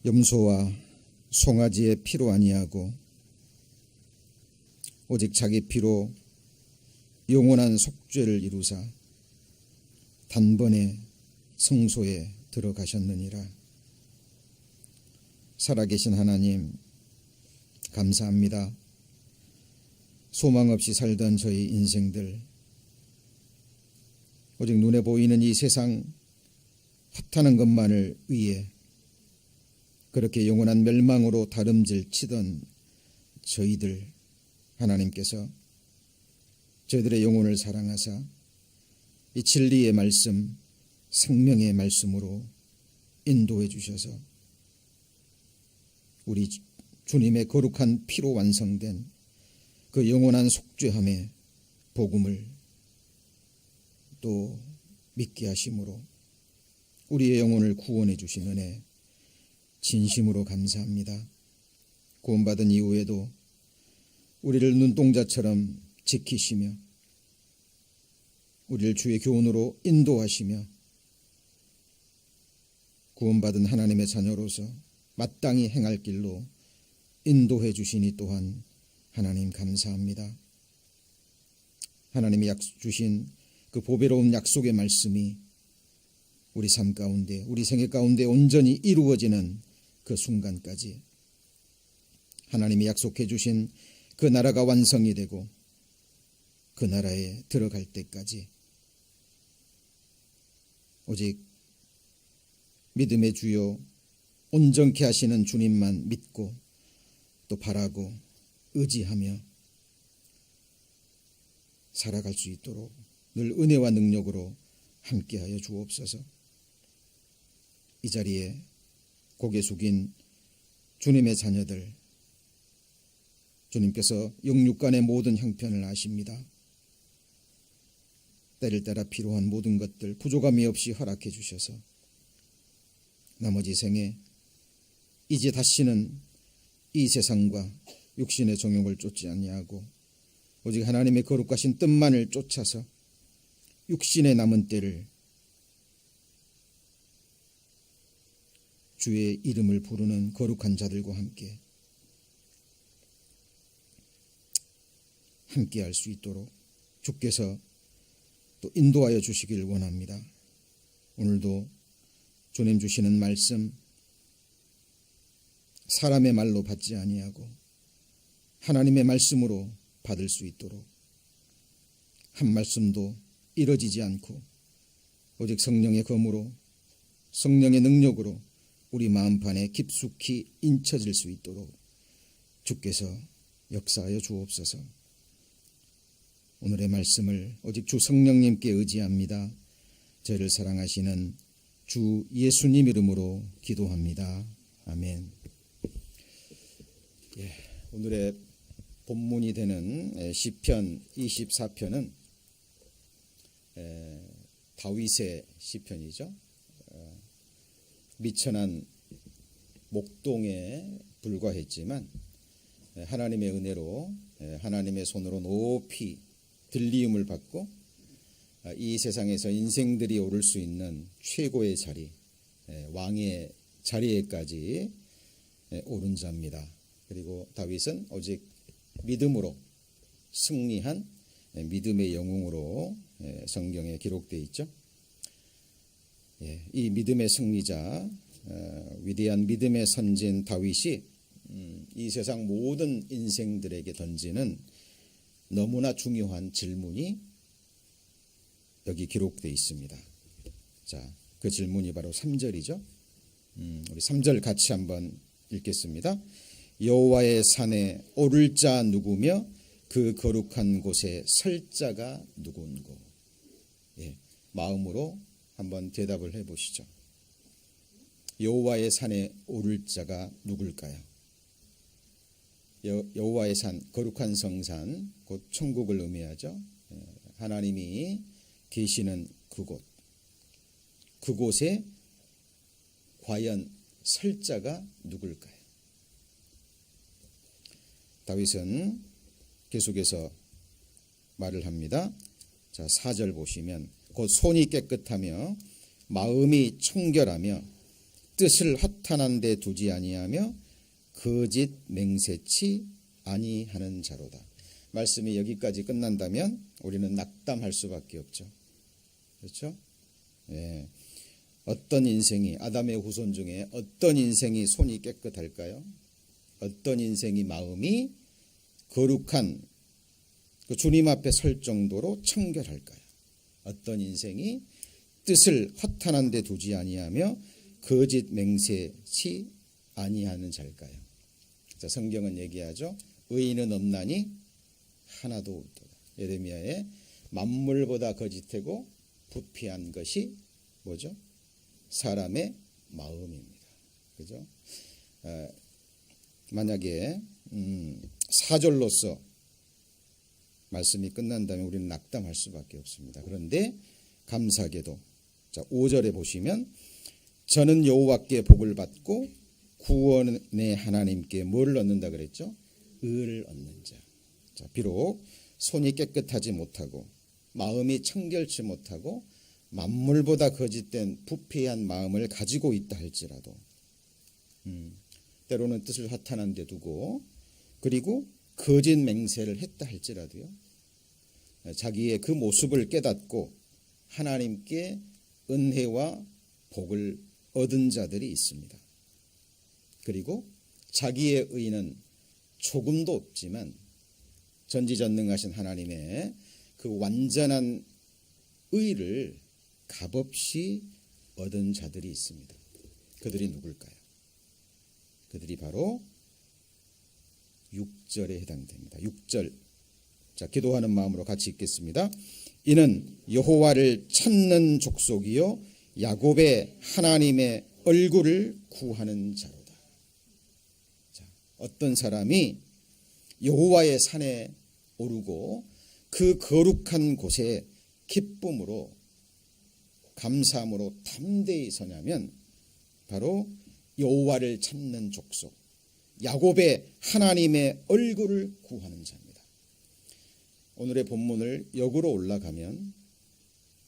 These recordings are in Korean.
염소와 송아지의 피로 아니하고 오직 자기 피로 영원한 속죄를 이루사 단번에 성소에 들어가셨느니라. 살아계신 하나님, 감사합니다. 소망 없이 살던 저희 인생들, 오직 눈에 보이는 이 세상 헛하는 것만을 위해 그렇게 영원한 멸망으로 다름질 치던 저희들, 하나님께서 저희들의 영혼을 사랑하사 이 진리의 말씀, 생명의 말씀으로 인도해 주셔서 우리 주님의 거룩한 피로 완성된 그 영원한 속죄함의 복음을 또 믿게 하심으로 우리의 영혼을 구원해 주신 은혜 진심으로 감사합니다. 구원받은 이후에도 우리를 눈동자처럼 지키시며 우리를 주의 교훈으로 인도하시며 구원받은 하나님의 자녀로서 마땅히 행할 길로 인도해 주시니 또한 하나님 감사합니다. 하나님이 주신 그 보배로운 약속의 말씀이 우리 삶 가운데, 우리 생애 가운데 온전히 이루어지는 그 순간까지 하나님이 약속해 주신 그 나라가 완성이 되고 그 나라에 들어갈 때까지 오직 믿음의 주요 온전케 하시는 주님만 믿고 또 바라고 의지하며 살아갈 수 있도록 늘 은혜와 능력으로 함께하여 주옵소서. 이 자리에 고개 숙인 주님의 자녀들, 주님께서 영육간의 모든 형편을 아십니다. 때를 따라 필요한 모든 것들 부족함이 없이 허락해 주셔서 나머지 생에 이제 다시는 이 세상과 육신의 정욕을 쫓지 아니하고 오직 하나님의 거룩하신 뜻만을 쫓아서 육신의 남은 때를 주의 이름을 부르는 거룩한 자들과 함께 할 수 있도록 주께서 또 인도하여 주시길 원합니다. 오늘도 주님 주시는 말씀 사람의 말로 받지 아니하고 하나님의 말씀으로 받을 수 있도록 한 말씀도 이뤄지지 않고 오직 성령의 검으로 성령의 능력으로 우리 마음판에 깊숙이 인쳐질 수 있도록 주께서 역사하여 주옵소서. 오늘의 말씀을 오직 주 성령님께 의지합니다. 저희를 사랑하시는 주 예수님 이름으로 기도합니다. 아멘. 오늘의 본문이 되는 시편 24편은 다윗의 시편이죠. 미천한 목동에 불과했지만 하나님의 은혜로 하나님의 손으로 높이 들리움을 받고 이 세상에서 인생들이 오를 수 있는 최고의 자리, 왕의 자리에까지 오른 자입니다. 그리고 다윗은 오직 믿음으로 승리한 믿음의 영웅으로 성경에 기록되어 있죠. 이 믿음의 승리자, 위대한 믿음의 선진 다윗이 이 세상 모든 인생들에게 던지는 너무나 중요한 질문이 여기 기록되어 있습니다. 자, 그 질문이 바로 3절이죠. 우리 3절 같이 한번 읽겠습니다. 여호와의 산에 오를 자 누구며 그 거룩한 곳에 설 자가 누구인고. 마음으로 한번 대답을 해보시죠. 여호와의 산에 오를 자가 누굴까요? 여호와의 산, 거룩한 성산, 곧 천국을 의미하죠. 하나님이 계시는 그곳, 그곳에 과연 설 자가 누굴까요? 다윗은 계속해서 말을 합니다. 자, 4절 보시면 곧 손이 깨끗하며 마음이 청결하며 뜻을 허탄한 데 두지 아니하며 거짓 맹세치 아니하는 자로다. 말씀이 여기까지 끝난다면 우리는 낙담할 수밖에 없죠. 그렇죠? 예. 어떤 인생이, 아담의 후손 중에 어떤 인생이 손이 깨끗할까요? 어떤 인생이 마음이 거룩한 그 주님 앞에 설 정도로 청결할까요? 어떤 인생이 뜻을 허탄한 데 두지 아니하며 거짓 맹세치 아니하는 자일까요? 자, 성경은 얘기하죠. 의인은 없나니 하나도 없도다. 예레미야에 만물보다 거짓되고 부패한 것이 뭐죠? 사람의 마음입니다. 그죠? 만약에 4절로서 말씀이 끝난다면 우리는 낙담할 수밖에 없습니다. 그런데 감사하게도 자, 5절에 보시면 저는 여호와께 복을 받고 구원의 하나님께 뭘 얻는다 그랬죠? 의를 얻는 자. 자, 비록 손이 깨끗하지 못하고 마음이 청결치 못하고 만물보다 거짓된 부패한 마음을 가지고 있다 할지라도 때로는 뜻을 허탄한 데 두고 그리고 거짓 맹세를 했다 할지라도요. 자기의 그 모습을 깨닫고 하나님께 은혜와 복을 얻은 자들이 있습니다. 그리고 자기의 의는 조금도 없지만 전지전능하신 하나님의 그 완전한 의를 값없이 얻은 자들이 있습니다. 그들이 누굴까요? 그들이 바로 6절에 해당됩니다. 6절. 자, 기도하는 마음으로 같이 읽겠습니다. 이는 여호와를 찾는 족속이요 야곱의 하나님의 얼굴을 구하는 자로다. 자, 어떤 사람이 여호와의 산에 오르고 그 거룩한 곳에 기쁨으로 감사함으로 담대히 서냐면 바로 여호와를 찾는 족속, 야곱의 하나님의 얼굴을 구하는 자입니다. 오늘의 본문을 역으로 올라가면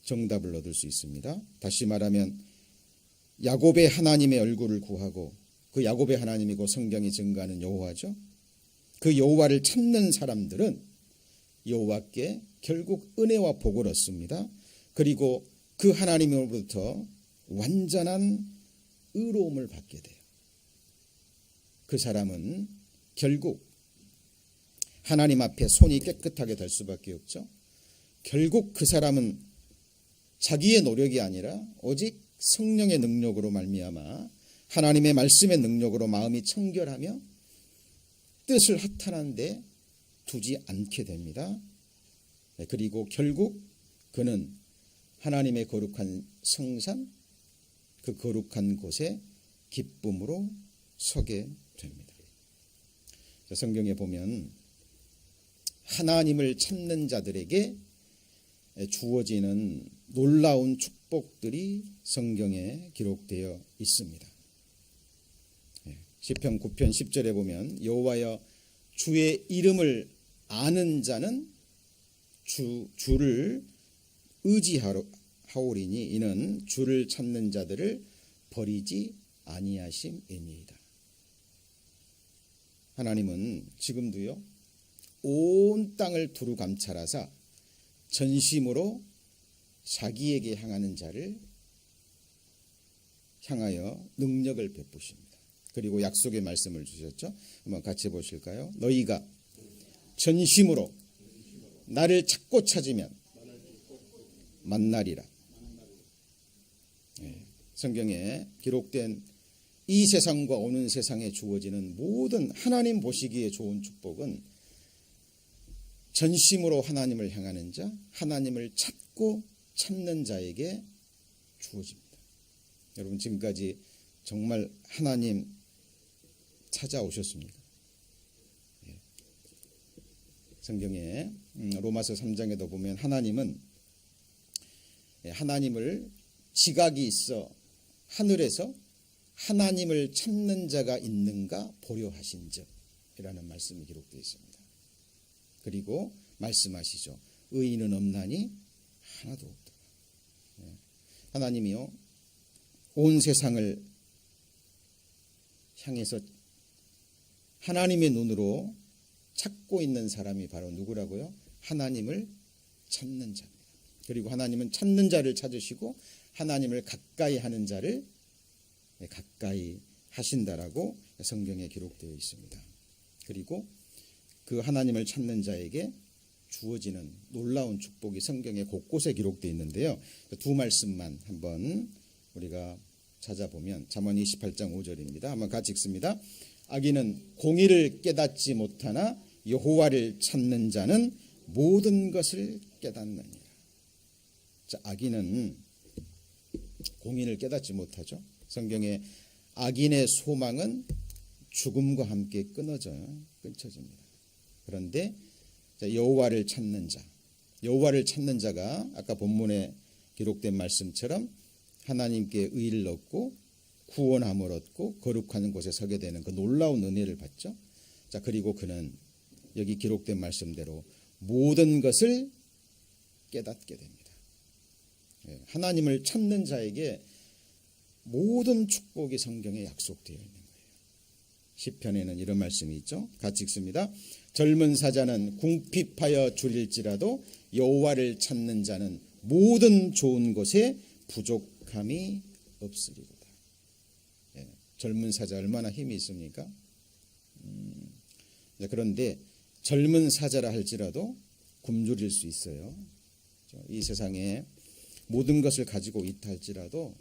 정답을 얻을 수 있습니다. 다시 말하면 야곱의 하나님의 얼굴을 구하고 그 야곱의 하나님이고 성경이 증거하는 여호와죠. 그 여호와를 찾는 사람들은 여호와께 결국 은혜와 복을 얻습니다. 그리고 그 하나님으로부터 완전한 의로움을 받게 돼요. 그 사람은 결국 하나님 앞에 손이 깨끗하게 될 수밖에 없죠. 결국 그 사람은 자기의 노력이 아니라 오직 성령의 능력으로 말미암아 하나님의 말씀의 능력으로 마음이 청결하며 뜻을 허탄한 데 두지 않게 됩니다. 그리고 결국 그는 하나님의 거룩한 성산, 그 거룩한 곳에 기쁨으로 서게 됩니다. 성경에 보면 하나님을 찾는 자들에게 주어지는 놀라운 축복들이 성경에 기록되어 있습니다. 시편 9편 10절에 보면 여호와여 주의 이름을 아는 자는 주를 의지하오리니 이는 주를 찾는 자들을 버리지 아니하심이니이다. 하나님은 지금도요 온 땅을 두루 감찰하사 전심으로 자기에게 향하는 자를 향하여 능력을 베푸십니다. 그리고 약속의 말씀을 주셨죠. 한번 같이 보실까요? 너희가 전심으로 나를 찾고 찾으면 만나리라. 성경에 기록된 이 세상과 오는 세상에 주어지는 모든 하나님 보시기에 좋은 축복은 전심으로 하나님을 향하는 자, 하나님을 찾고 찾는 자에게 주어집니다. 여러분 지금까지 정말 하나님 찾아오셨습니까? 성경에 로마서 3장에도 보면 하나님을 지각이 있어 하늘에서 하나님을 찾는 자가 있는가 보려 하신즉 이라는 말씀이 기록되어 있습니다. 그리고 말씀하시죠. 의인은 없나니 하나도 없다. 하나님이요 온 세상을 향해서 하나님의 눈으로 찾고 있는 사람이 바로 누구라고요? 하나님을 찾는 자입니다. 그리고 하나님은 찾는 자를 찾으시고 하나님을 가까이 하는 자를 가까이 하신다라고 성경에 기록되어 있습니다. 그리고 그 하나님을 찾는 자에게 주어지는 놀라운 축복이 성경에 곳곳에 기록되어 있는데요. 두 말씀만 한번 우리가 찾아보면 잠언 28장 5절입니다. 한번 같이 읽습니다. 악인은 공의를 깨닫지 못하나 여호와를 찾는 자는 모든 것을 깨닫느니라. 자, 악인은 공의를 깨닫지 못하죠. 성경에 악인의 소망은 죽음과 함께 끊어집니다. 그런데 여호와를 찾는 자, 여호와를 찾는 자가 아까 본문에 기록된 말씀처럼 하나님께 의를 얻고 구원함을 얻고 거룩한 곳에 서게 되는 그 놀라운 은혜를 받죠. 자, 그리고 그는 여기 기록된 말씀대로 모든 것을 깨닫게 됩니다. 하나님을 찾는 자에게 모든 축복이 성경에 약속되어 있는 거예요. 시편에는 이런 말씀이 있죠. 같이 읽습니다. 젊은 사자는 궁핍하여 줄일지라도 여호와를 찾는 자는 모든 좋은 것에 부족함이 없으리로다. 젊은 사자 얼마나 힘이 있습니까? 그런데 젊은 사자라 할지라도 굶주릴 수 있어요. 이 세상에 모든 것을 가지고 있다 할지라도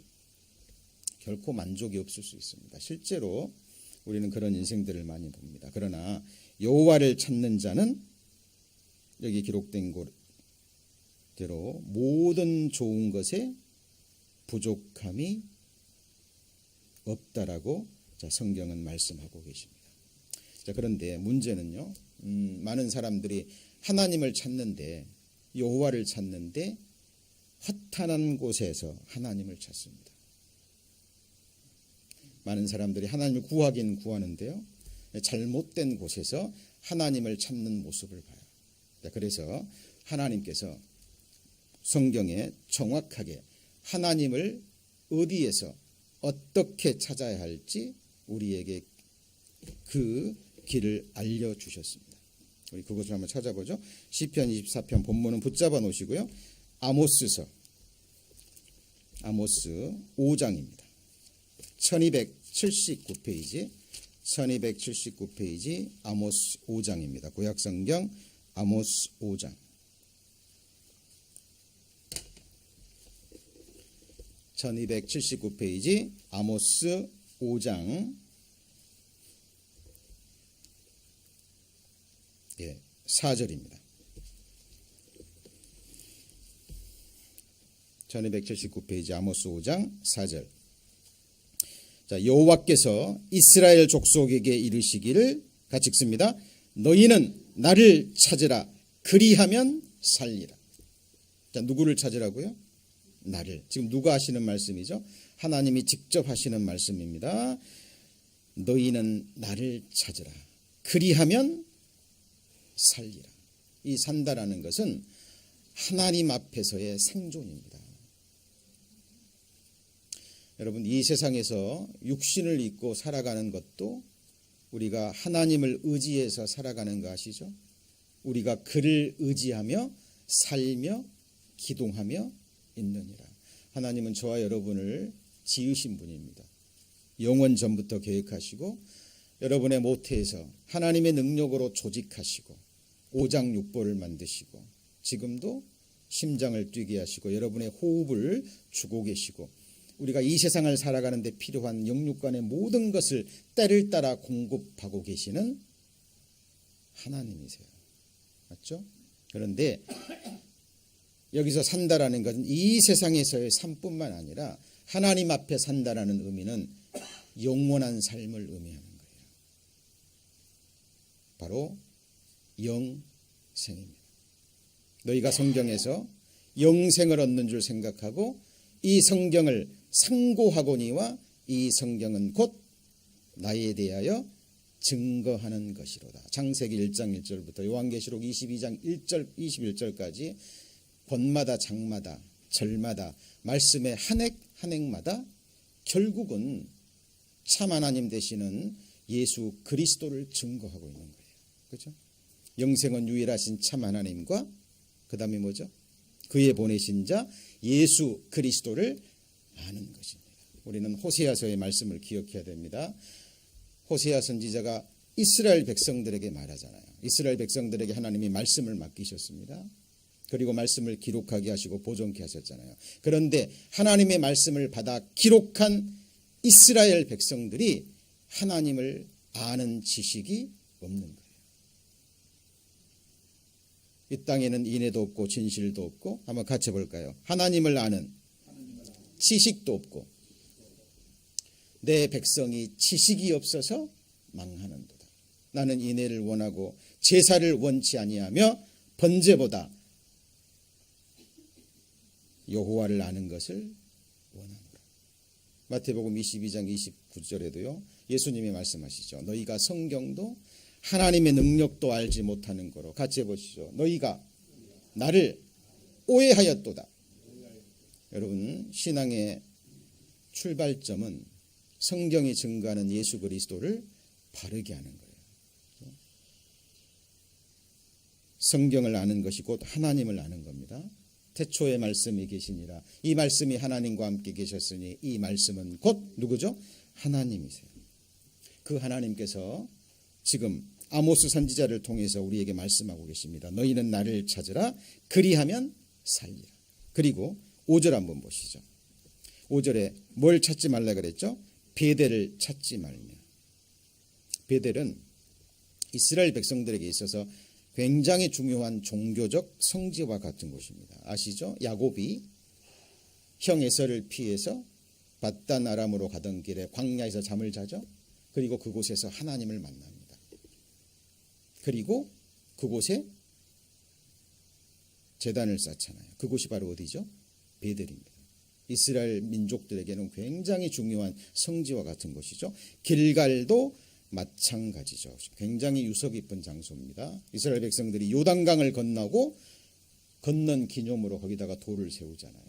결코 만족이 없을 수 있습니다. 실제로 우리는 그런 인생들을 많이 봅니다. 그러나 여호와를 찾는 자는 여기 기록된 대로 모든 좋은 것에 부족함이 없다라고 성경은 말씀하고 계십니다. 자, 그런데 문제는요, 많은 사람들이 하나님을 찾는데 여호와를 찾는데 허탄한 곳에서 하나님을 찾습니다. 많은 사람들이 하나님을 구하긴 구하는데요, 잘못된 곳에서 하나님을 찾는 모습을 봐요. 자, 그래서 하나님께서 성경에 정확하게 하나님을 어디에서 어떻게 찾아야 할지 우리에게 그 길을 알려주셨습니다. 우리 그것을 한번 찾아보죠. 시편 24편 본문은 붙잡아 놓으시고요. 아모스 5장입니다. 1279페이지 1279페이지 아모스 5장입니다. 구약성경 아모스 5장 1279페이지 아모스 5장 4절입니다. 1279페이지 아모스 5장 4절. 자, 여호와께서 이스라엘 족속에게 이르시기를 같이 읽습니다. 너희는 나를 찾으라. 그리하면 살리라. 자, 누구를 찾으라고요? 나를. 지금 누가 하시는 말씀이죠? 하나님이 직접 하시는 말씀입니다. 너희는 나를 찾으라. 그리하면 살리라. 이 산다라는 것은 하나님 앞에서의 생존입니다. 여러분, 이 세상에서 육신을 입고 살아가는 것도 우리가 하나님을 의지해서 살아가는 거 아시죠? 우리가 그를 의지하며 살며 기동하며 있느니라. 하나님은 저와 여러분을 지으신 분입니다. 영원 전부터 계획하시고 여러분의 모태에서 하나님의 능력으로 조직하시고 오장육부를 만드시고 지금도 심장을 뛰게 하시고 여러분의 호흡을 주고 계시고 우리가 이 세상을 살아가는 데 필요한 영육간의 모든 것을 때를 따라 공급하고 계시는 하나님이세요. 맞죠? 그런데 여기서 산다라는 것은 이 세상에서의 삶뿐만 아니라 하나님 앞에 산다라는 의미는 영원한 삶을 의미하는 거예요. 바로 영생입니다. 너희가 성경에서 영생을 얻는 줄 생각하고 이 성경을 상고하거니와 이 성경은 곧 나에 대하여 증거하는 것이로다. 창세기 1장 1절부터 요한계시록 22장 1절 21절까지 번마다 장마다 절마다 말씀의 한 획 한 획마다 결국은 참 하나님 되시는 예수 그리스도를 증거하고 있는 거예요. 그렇죠? 영생은 유일하신 참 하나님과 그 다음에 뭐죠? 그의 보내신 자 예수 그리스도를 아는 것입니다. 우리는 호세아서의 말씀을 기억해야 됩니다. 호세아 선지자가 이스라엘 백성들에게 말하잖아요. 이스라엘 백성들에게 하나님이 말씀을 맡기셨습니다. 그리고 말씀을 기록하게 하시고 보존케 하셨잖아요. 그런데 하나님의 말씀을 받아 기록한 이스라엘 백성들이 하나님을 아는 지식이 없는 거예요. 이 땅에는 인애도 없고 진실도 없고, 한번 같이 볼까요? 하나님을 아는 지식도 없고 내 백성이 지식이 없어서 망하는도다. 나는 인애를 원하고 제사를 원치 아니하며 번제보다 여호와를 아는 것을 원하노라. 마태복음 22장 29절에도요. 예수님이 말씀하시죠. 너희가 성경도 하나님의 능력도 알지 못하는 거로. 같이 해보시죠. 너희가 나를 오해하였도다. 여러분, 신앙의 출발점은 성경이 증거하는 예수 그리스도를 바르게 하는 거예요. 성경을 아는 것이 곧 하나님을 아는 겁니다. 태초에 말씀이 계시니라. 이 말씀이 하나님과 함께 계셨으니 이 말씀은 곧 누구죠? 하나님이세요. 그 하나님께서 지금 아모스 선지자를 통해서 우리에게 말씀하고 계십니다. 너희는 나를 찾으라. 그리하면 살리라. 그리고 5절 한번 보시죠. 5절에 뭘 찾지 말라 그랬죠? 베델을 찾지 말며. 베델은 이스라엘 백성들에게 있어서 굉장히 중요한 종교적 성지와 같은 곳입니다. 아시죠? 야곱이 형 에서를 피해서 밧단 아람으로 가던 길에 광야에서 잠을 자죠. 그리고 그곳에서 하나님을 만납니다. 그리고 그곳에 제단을 쌓잖아요. 그곳이 바로 어디죠? 베델입니다. 이스라엘 민족들에게는 굉장히 중요한 성지와 같은 곳이죠. 길갈도 마찬가지죠. 굉장히 유서 깊은 장소입니다. 이스라엘 백성들이 요단강을 건넌 기념으로 거기다가 돌을 세우잖아요.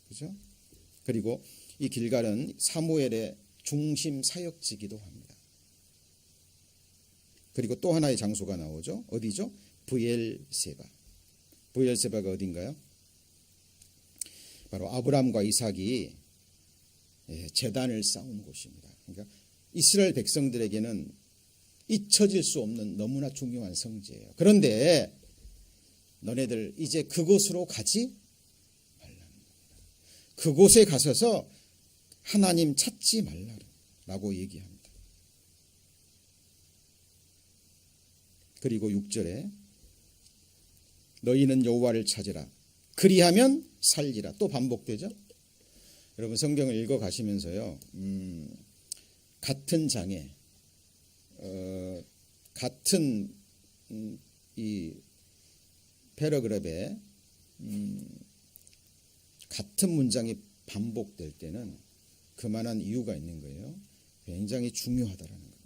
그죠? 그리고 이 길갈은 사무엘의 중심 사역지기도 합니다. 그리고 또 하나의 장소가 나오죠. 어디죠? 브엘세바. 브엘세바가 어딘가요? 바로 아브람과 이삭이 제단을 쌓은 곳입니다. 그러니까 이스라엘 백성들에게는 잊혀질 수 없는 너무나 중요한 성지예요. 그런데 너네들 이제 그곳으로 가지 말라는 겁니다. 그곳에 가서서 하나님 찾지 말라라고 얘기합니다. 그리고 6절에 너희는 여호와를 찾으라. 그리하면 살리라. 또 반복되죠. 여러분 성경을 읽어 가시면서요. 같은 장에 같은 이 패러그랩에 같은 문장이 반복될 때는 그만한 이유가 있는 거예요. 굉장히 중요하다라는 겁니다.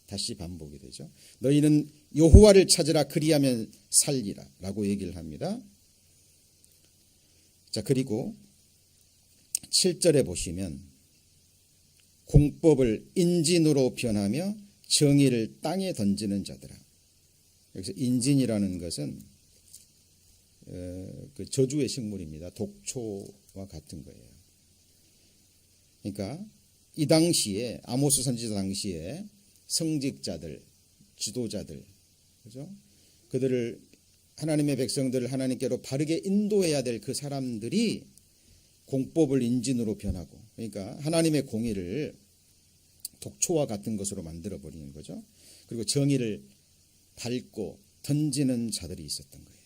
다시 반복이 되죠. 너희는 여호와를 찾으라. 그리하면 살리라 라고 얘기를 합니다. 자, 그리고 7절에 보시면 공법을 인진으로 변하며 정의를 땅에 던지는 자들아. 여기서 인진이라는 것은 그 저주의 식물입니다. 독초와 같은 거예요. 그러니까 이 당시에 아모스 선지자 당시에 성직자들, 지도자들, 그죠? 그들을 하나님의 백성들을 하나님께로 바르게 인도해야 될 그 사람들이 공법을 인진으로 변하고, 그러니까 하나님의 공의를 독초와 같은 것으로 만들어 버리는 거죠. 그리고 정의를 밟고 던지는 자들이 있었던 거예요.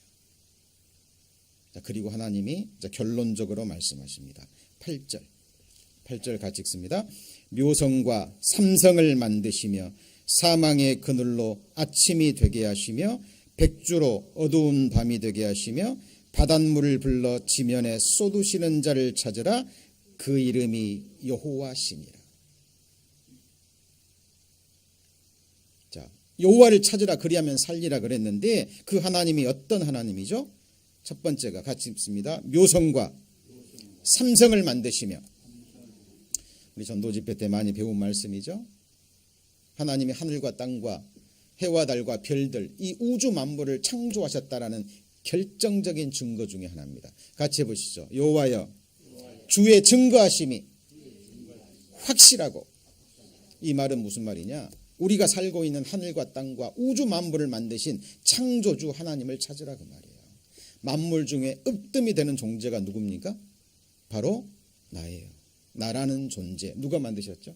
자, 그리고 하나님이 결론적으로 말씀하십니다. 8절 같이 읽습니다. 묘성과 삼성을 만드시며 사망의 그늘로 아침이 되게 하시며 백주로 어두운 밤이 되게 하시며 바닷물을 불러 지면에 쏟으시는 자를 찾으라. 그 이름이 여호와시니라. 자, 여호와를 찾으라. 그리하면 살리라 그랬는데 그 하나님이 어떤 하나님이죠? 첫 번째가 같이 읽습니다. 묘성과 삼성을 만드시며. 우리 전도 집회 때 많이 배운 말씀이죠. 하나님이 하늘과 땅과 해와 달과 별들, 이 우주 만물을 창조하셨다라는 결정적인 증거 중에 하나입니다. 같이 해보시죠. 여호와여 주의 증거하심이 확실하고. 이 말은 무슨 말이냐? 우리가 살고 있는 하늘과 땅과 우주 만물을 만드신 창조주 하나님을 찾으라 그 말이에요. 만물 중에 으뜸이 되는 존재가 누굽니까? 바로 나예요. 나라는 존재. 누가 만드셨죠?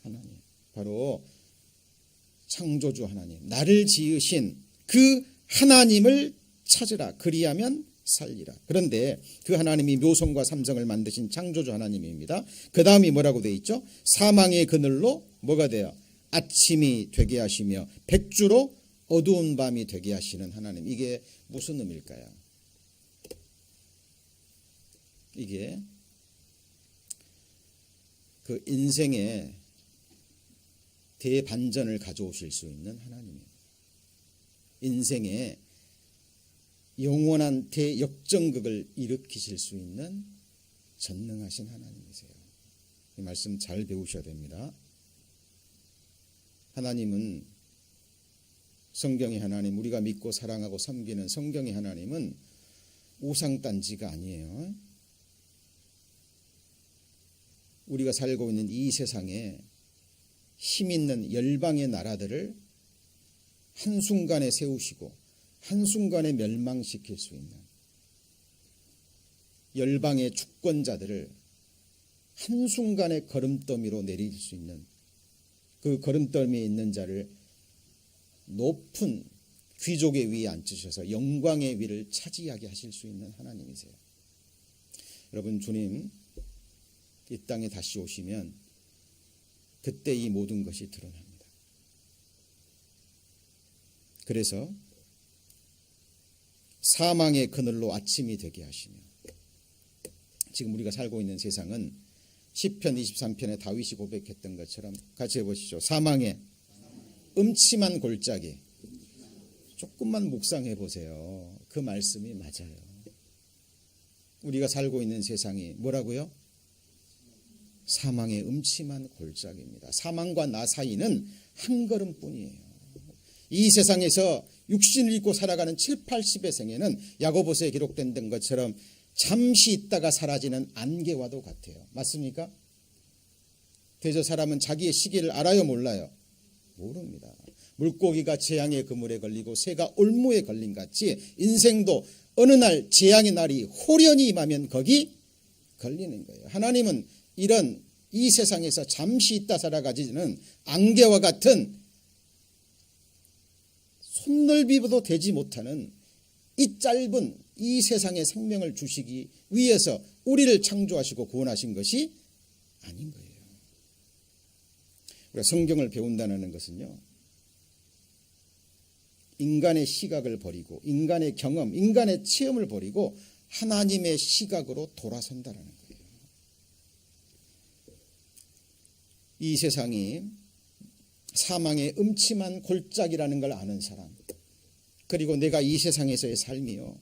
하나님. 바로 창조주 하나님. 나를 지으신 그 하나님을 찾으라. 그리하면 살리라. 그런데 그 하나님이 묘성과 삼성을 만드신 창조주 하나님입니다. 그 다음이 뭐라고 되어 있죠? 사망의 그늘로 뭐가 돼요? 아침이 되게 하시며 백주로 어두운 밤이 되게 하시는 하나님. 이게 무슨 의미일까요? 이게 그 인생의 대반전을 가져오실 수 있는 하나님이에요. 인생의 영원한 대역전극을 일으키실 수 있는 전능하신 하나님이세요. 이 말씀 잘 배우셔야 됩니다. 하나님은, 성경의 하나님, 우리가 믿고 사랑하고 섬기는 성경의 하나님은 우상단지가 아니에요. 우리가 살고 있는 이 세상에 힘있는 열방의 나라들을 한순간에 세우시고 한순간에 멸망시킬 수 있는 열방의 주권자들을 한순간에 걸음더미로 내릴 수 있는, 그 걸음더미에 있는 자를 높은 귀족의 위에 앉으셔서 영광의 위를 차지하게 하실 수 있는 하나님이세요. 여러분, 주님 이 땅에 다시 오시면 그때 이 모든 것이 드러납니다. 그래서 사망의 그늘로 아침이 되게 하시며, 지금 우리가 살고 있는 세상은 시편 23편에 다윗이 고백했던 것처럼 같이 해보시죠. 사망의 음침한 골짜기. 조금만 묵상해 보세요. 그 말씀이 맞아요. 우리가 살고 있는 세상이 뭐라고요? 사망의 음침한 골짜기입니다. 사망과 나 사이는 한 걸음뿐이에요. 이 세상에서 육신을 입고 살아가는 7, 80의 생애는 야고보서에 기록된 것처럼 잠시 있다가 사라지는 안개와도 같아요. 맞습니까? 그래서 사람은 자기의 시기를 알아요, 몰라요? 모릅니다. 물고기가 재앙의 그물에 걸리고 새가 올무에 걸린 같이 인생도 어느 날 재앙의 날이 호련히 임하면 거기 걸리는 거예요. 하나님은 이런 이 세상에서 잠시 있다 살아가지는 안개와 같은 손넓이도 되지 못하는 이 짧은 이 세상의 생명을 주시기 위해서 우리를 창조하시고 구원하신 것이 아닌 거예요. 우리가 성경을 배운다는 것은요, 인간의 시각을 버리고 인간의 경험, 인간의 체험을 버리고 하나님의 시각으로 돌아선다는 거예요. 이 세상이 사망의 음침한 골짜기라는 걸 아는 사람, 그리고 내가 이 세상에서의 삶이요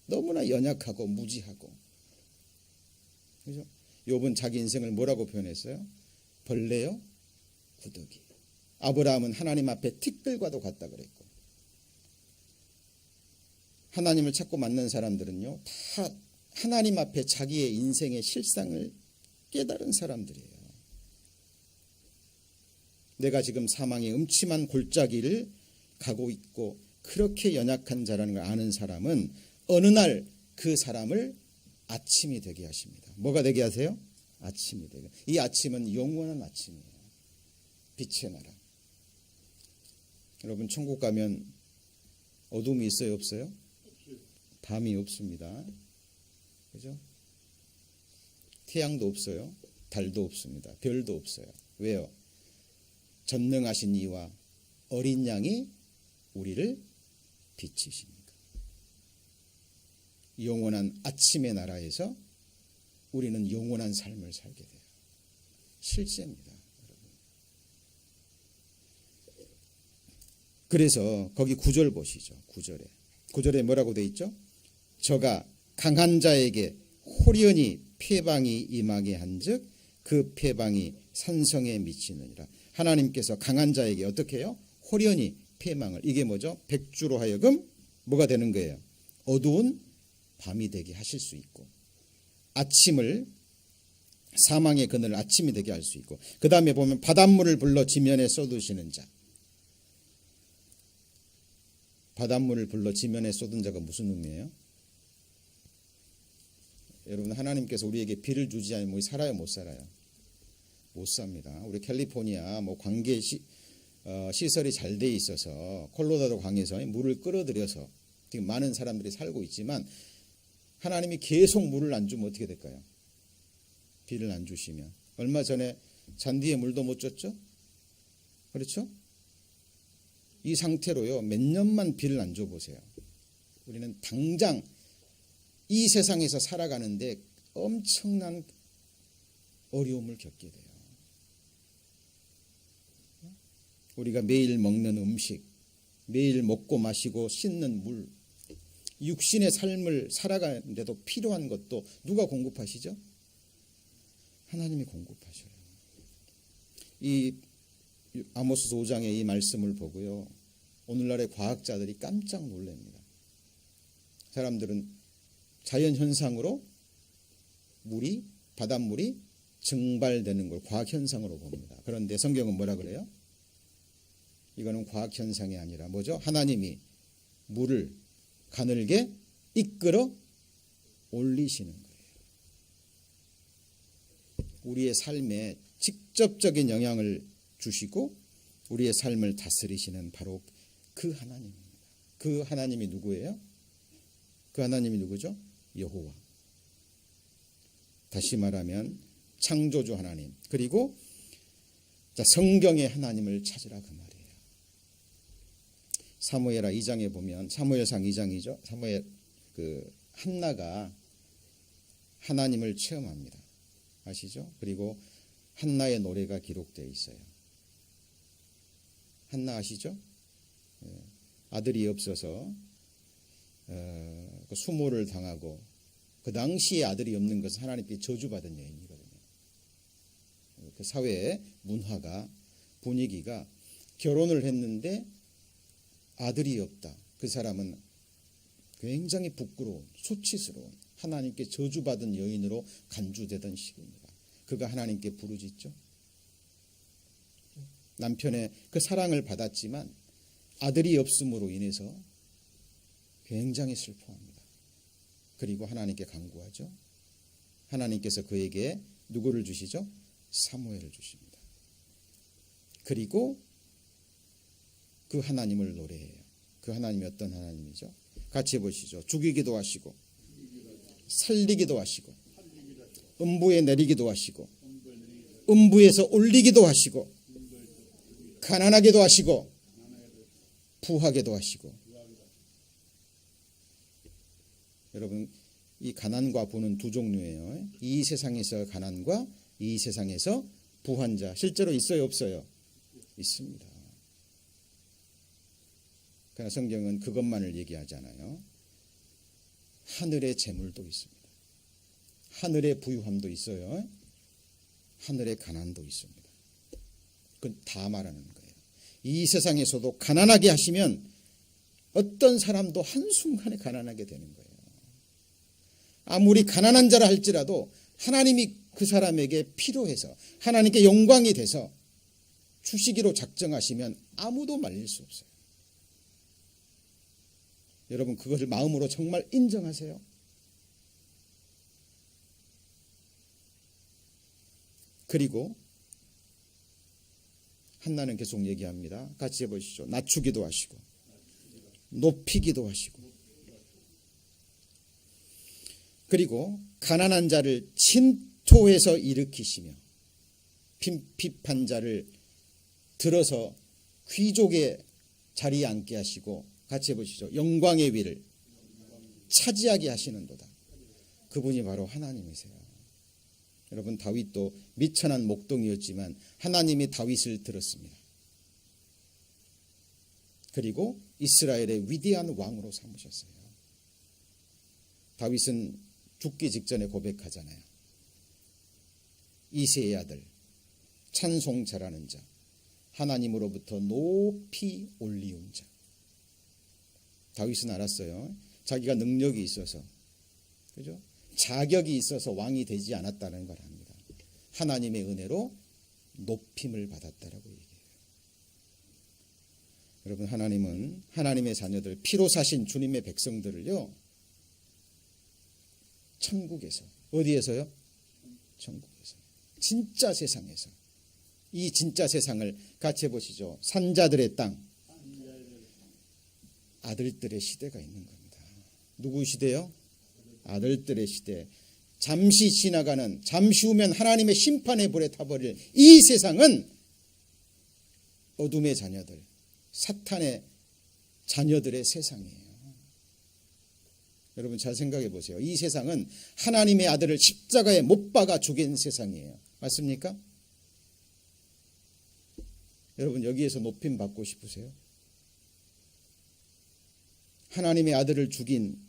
너무나 연약하고 무지하고, 그죠? 욥은 자기 인생을 뭐라고 표현했어요? 벌레요 구더기. 아브라함은 하나님 앞에 티끌과도 같다 그랬고, 하나님을 찾고 만난 사람들은요 다 하나님 앞에 자기의 인생의 실상을 깨달은 사람들이에요. 내가 지금 사망의 음침한 골짜기를 가고 있고 그렇게 연약한 자라는 걸 아는 사람은 어느 날 그 사람을 아침이 되게 하십니다. 뭐가 되게 하세요? 아침이 되게. 이 아침은 영원한 아침이에요. 빛의 나라. 여러분, 천국 가면 어둠이 있어요, 없어요? 밤이 없습니다. 그죠? 태양도 없어요. 달도 없습니다. 별도 없어요. 왜요? 전능하신 이와 어린 양이 우리를 비치십니다. 영원한 아침의 나라에서 우리는 영원한 삶을 살게 돼요. 실제입니다, 여러분. 그래서 거기 9절 보시죠. 9절에 뭐라고 돼 있죠? 저가 강한 자에게 호련히 패방이 임하게 한즉 그 패방이 산성에 미치느니라. 하나님께서 강한 자에게 어떻게 해요? 호련히 패망을, 이게 뭐죠? 백주로 하여금 뭐가 되는 거예요? 어두운 밤이 되게 하실 수 있고, 아침을, 사망의 그늘 아침이 되게 할 수 있고, 그 다음에 보면 바닷물을 불러 지면에 쏟으시는 자. 바닷물을 불러 지면에 쏟은 자가 무슨 의미예요? 여러분, 하나님께서 우리에게 비를 주지 않으면 우리 살아요, 못 살아요? 못 삽니다. 우리 캘리포니아 관계 시설이 잘 돼 있어서 콜로라도 강에서 물을 끌어들여서 지금 많은 사람들이 살고 있지만, 하나님이 계속 물을 안 주면 어떻게 될까요? 비를 안 주시면. 얼마 전에 잔디에 물도 못 줬죠? 그렇죠? 이 상태로요, 몇 년만 비를 안 줘보세요. 우리는 당장 이 세상에서 살아가는데 엄청난 어려움을 겪게 돼요. 우리가 매일 먹는 음식, 매일 먹고 마시고 씻는 물, 육신의 삶을 살아가는데도 필요한 것도 누가 공급하시죠? 하나님이 공급하셔요. 이 아모스 5장의 이 말씀을 보고요, 오늘날의 과학자들이 깜짝 놀랍니다. 사람들은 자연현상으로 바닷물이 증발되는 걸 과학현상으로 봅니다. 그런데 성경은 뭐라 그래요? 이거는 과학현상이 아니라 뭐죠? 하나님이 물을 가늘게 이끌어 올리시는 거예요. 우리의 삶에 직접적인 영향을 주시고 우리의 삶을 다스리시는 바로 그 하나님입니다. 그 하나님이 누구예요? 그 하나님이 누구죠? 여호와. 다시 말하면 창조주 하나님, 그리고 성경의 하나님을 찾으라, 그 말이에요. 사무엘하 2장에 보면, 사무엘상 2장이죠. 한나가 하나님을 체험합니다. 아시죠? 그리고 한나의 노래가 기록되어 있어요. 한나 아시죠? 아들이 없어서 수모를 당하고, 그 당시에 아들이 없는 것은 하나님께 저주받은 여인이거든요. 그 사회의 문화가, 분위기가, 결혼을 했는데 아들이 없다. 그 사람은 굉장히 부끄러운, 수치스러운, 하나님께 저주받은 여인으로 간주되던 시기입니다. 그가 하나님께 부르짖죠. 남편의 그 사랑을 받았지만 아들이 없음으로 인해서 굉장히 슬퍼합니다. 그리고 하나님께 간구하죠. 하나님께서 그에게 누구를 주시죠? 사무엘을 주십니다. 그리고 그 하나님을 노래해요. 그 하나님이 어떤 하나님이죠? 같이 해보시죠. 죽이기도 하시고, 살리기도 하시고, 음부에 내리기도 하시고, 음부에서 올리기도 하시고, 가난하게도 하시고, 부하게도 하시고. 여러분, 이 가난과 부는 두 종류예요. 이 세상에서 가난과 이 세상에서 부한 자, 실제로 있어요, 없어요? 있습니다. 그러나 성경은 그것만을 얘기하잖아요. 하늘의 재물도 있습니다. 하늘의 부유함도 있어요. 하늘의 가난도 있습니다. 그건 다 말하는 거예요. 이 세상에서도 가난하게 하시면 어떤 사람도 한순간에 가난하게 되는 거예요. 아무리 가난한 자라 할지라도 하나님이 그 사람에게 필요해서 하나님께 영광이 돼서 주시기로 작정하시면 아무도 말릴 수 없어요. 여러분, 그것을 마음으로 정말 인정하세요. 그리고 한나는 계속 얘기합니다. 같이 해보시죠. 낮추기도 하시고, 높이기도 하시고, 그리고 가난한 자를 침토해서 일으키시며, 핍핍한 자를 들어서 귀족의 자리에 앉게 하시고, 같이 해보시죠. 영광의 위를 차지하게 하시는도다. 그분이 바로 하나님이세요. 여러분, 다윗도 미천한 목동이었지만 하나님이 다윗을 들었습니다. 그리고 이스라엘의 위대한 왕으로 삼으셨어요. 다윗은 죽기 직전에 고백하잖아요. 이새의 아들, 찬송 잘하는 자, 하나님으로부터 높이 올리운 자. 다윗은 알았어요. 자기가 능력이 있어서, 그죠? 자격이 있어서 왕이 되지 않았다는 걸 압니다. 하나님의 은혜로 높임을 받았다라고 얘기해요. 여러분, 하나님은 하나님의 자녀들, 피로 사신 주님의 백성들을요, 천국에서, 어디에서요? 천국에서, 진짜 세상에서, 이 진짜 세상을 같이 해보시죠. 산자들의 땅, 아들들의 시대가 있는 겁니다. 누구 시대요? 아들들의 시대. 잠시 지나가는, 잠시 후면 하나님의 심판의 불에 타버릴 이 세상은 어둠의 자녀들, 사탄의 자녀들의 세상이에요. 여러분 잘 생각해 보세요. 이 세상은 하나님의 아들을 십자가에 못 박아 죽인 세상이에요. 맞습니까? 여러분 여기에서 높임 받고 싶으세요? 하나님의 아들을 죽인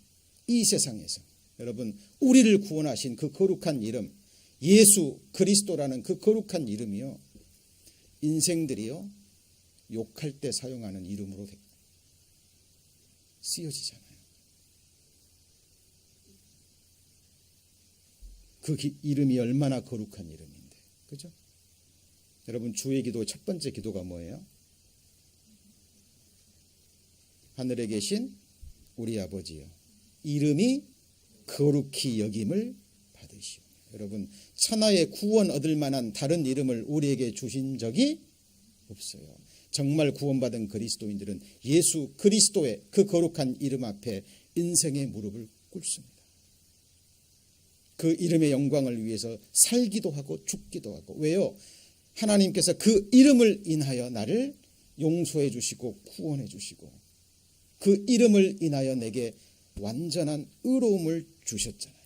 이 세상에서 여러분 우리를 구원하신 그 거룩한 이름, 예수 그리스도라는 그 거룩한 이름이요, 인생들이요 욕할 때 사용하는 이름으로 쓰여지잖아요. 그 이름이 얼마나 거룩한 이름인데, 그죠? 여러분 주의 기도 첫 번째 기도가 뭐예요? 하늘에 계신 우리 아버지여, 이름이 거룩히 여김을 받으시오. 여러분 천하의 구원 얻을 만한 다른 이름을 우리에게 주신 적이 없어요. 정말 구원받은 그리스도인들은 예수 그리스도의 그 거룩한 이름 앞에 인생의 무릎을 꿇습니다. 그 이름의 영광을 위해서 살기도 하고 죽기도 하고. 왜요? 하나님께서 그 이름을 인하여 나를 용서해 주시고 구원해 주시고 그 이름을 인하여 내게 완전한 의로움을 주셨잖아요.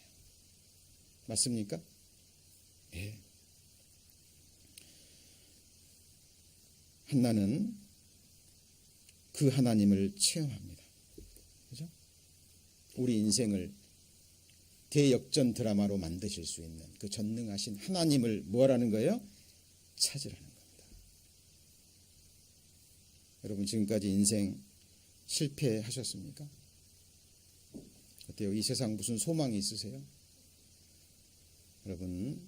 맞습니까? 예. 한나는 그 하나님을 체험합니다. 그죠? 우리 인생을 대역전 드라마로 만드실 수 있는 그 전능하신 하나님을 뭐라는 거예요? 찾으라는 겁니다. 여러분 지금까지 인생 실패하셨습니까? 어때요? 이 세상 무슨 소망이 있으세요? 여러분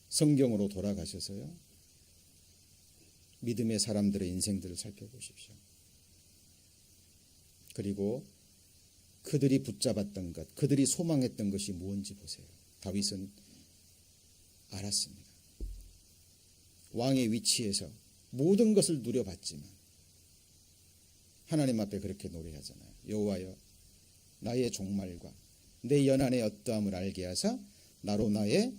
성경으로 돌아가셔서요 믿음의 사람들의 인생들을 살펴보십시오. 그리고 그들이 붙잡았던 것, 그들이 소망했던 것이 무엇인지 보세요. 다윗은 알았습니다. 왕의 위치에서 모든 것을 누려봤지만 하나님 앞에 그렇게 노래하잖아요. 여호와여, 나의 종말과 내 연한의 어떠함을 알게 하사 나로 나의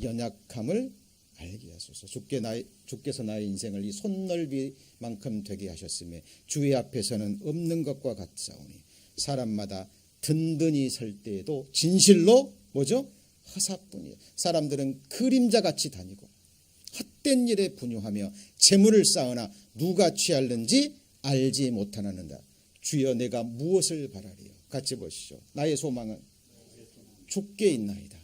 연약함을 알게 하소서. 주께서 나의 인생을 이 손넓이만큼 되게 하셨으며 주의 앞에서는 없는 것과 같사오니 사람마다 든든히 설 때에도 진실로 뭐죠? 허사뿐이에요. 사람들은 그림자같이 다니고 헛된 일에 분유하며 재물을 쌓으나 누가 취할는지 알지 못하나는다. 주여 내가 무엇을 바라리요? 같이 보시죠. 나의 소망은 주께 있나이다.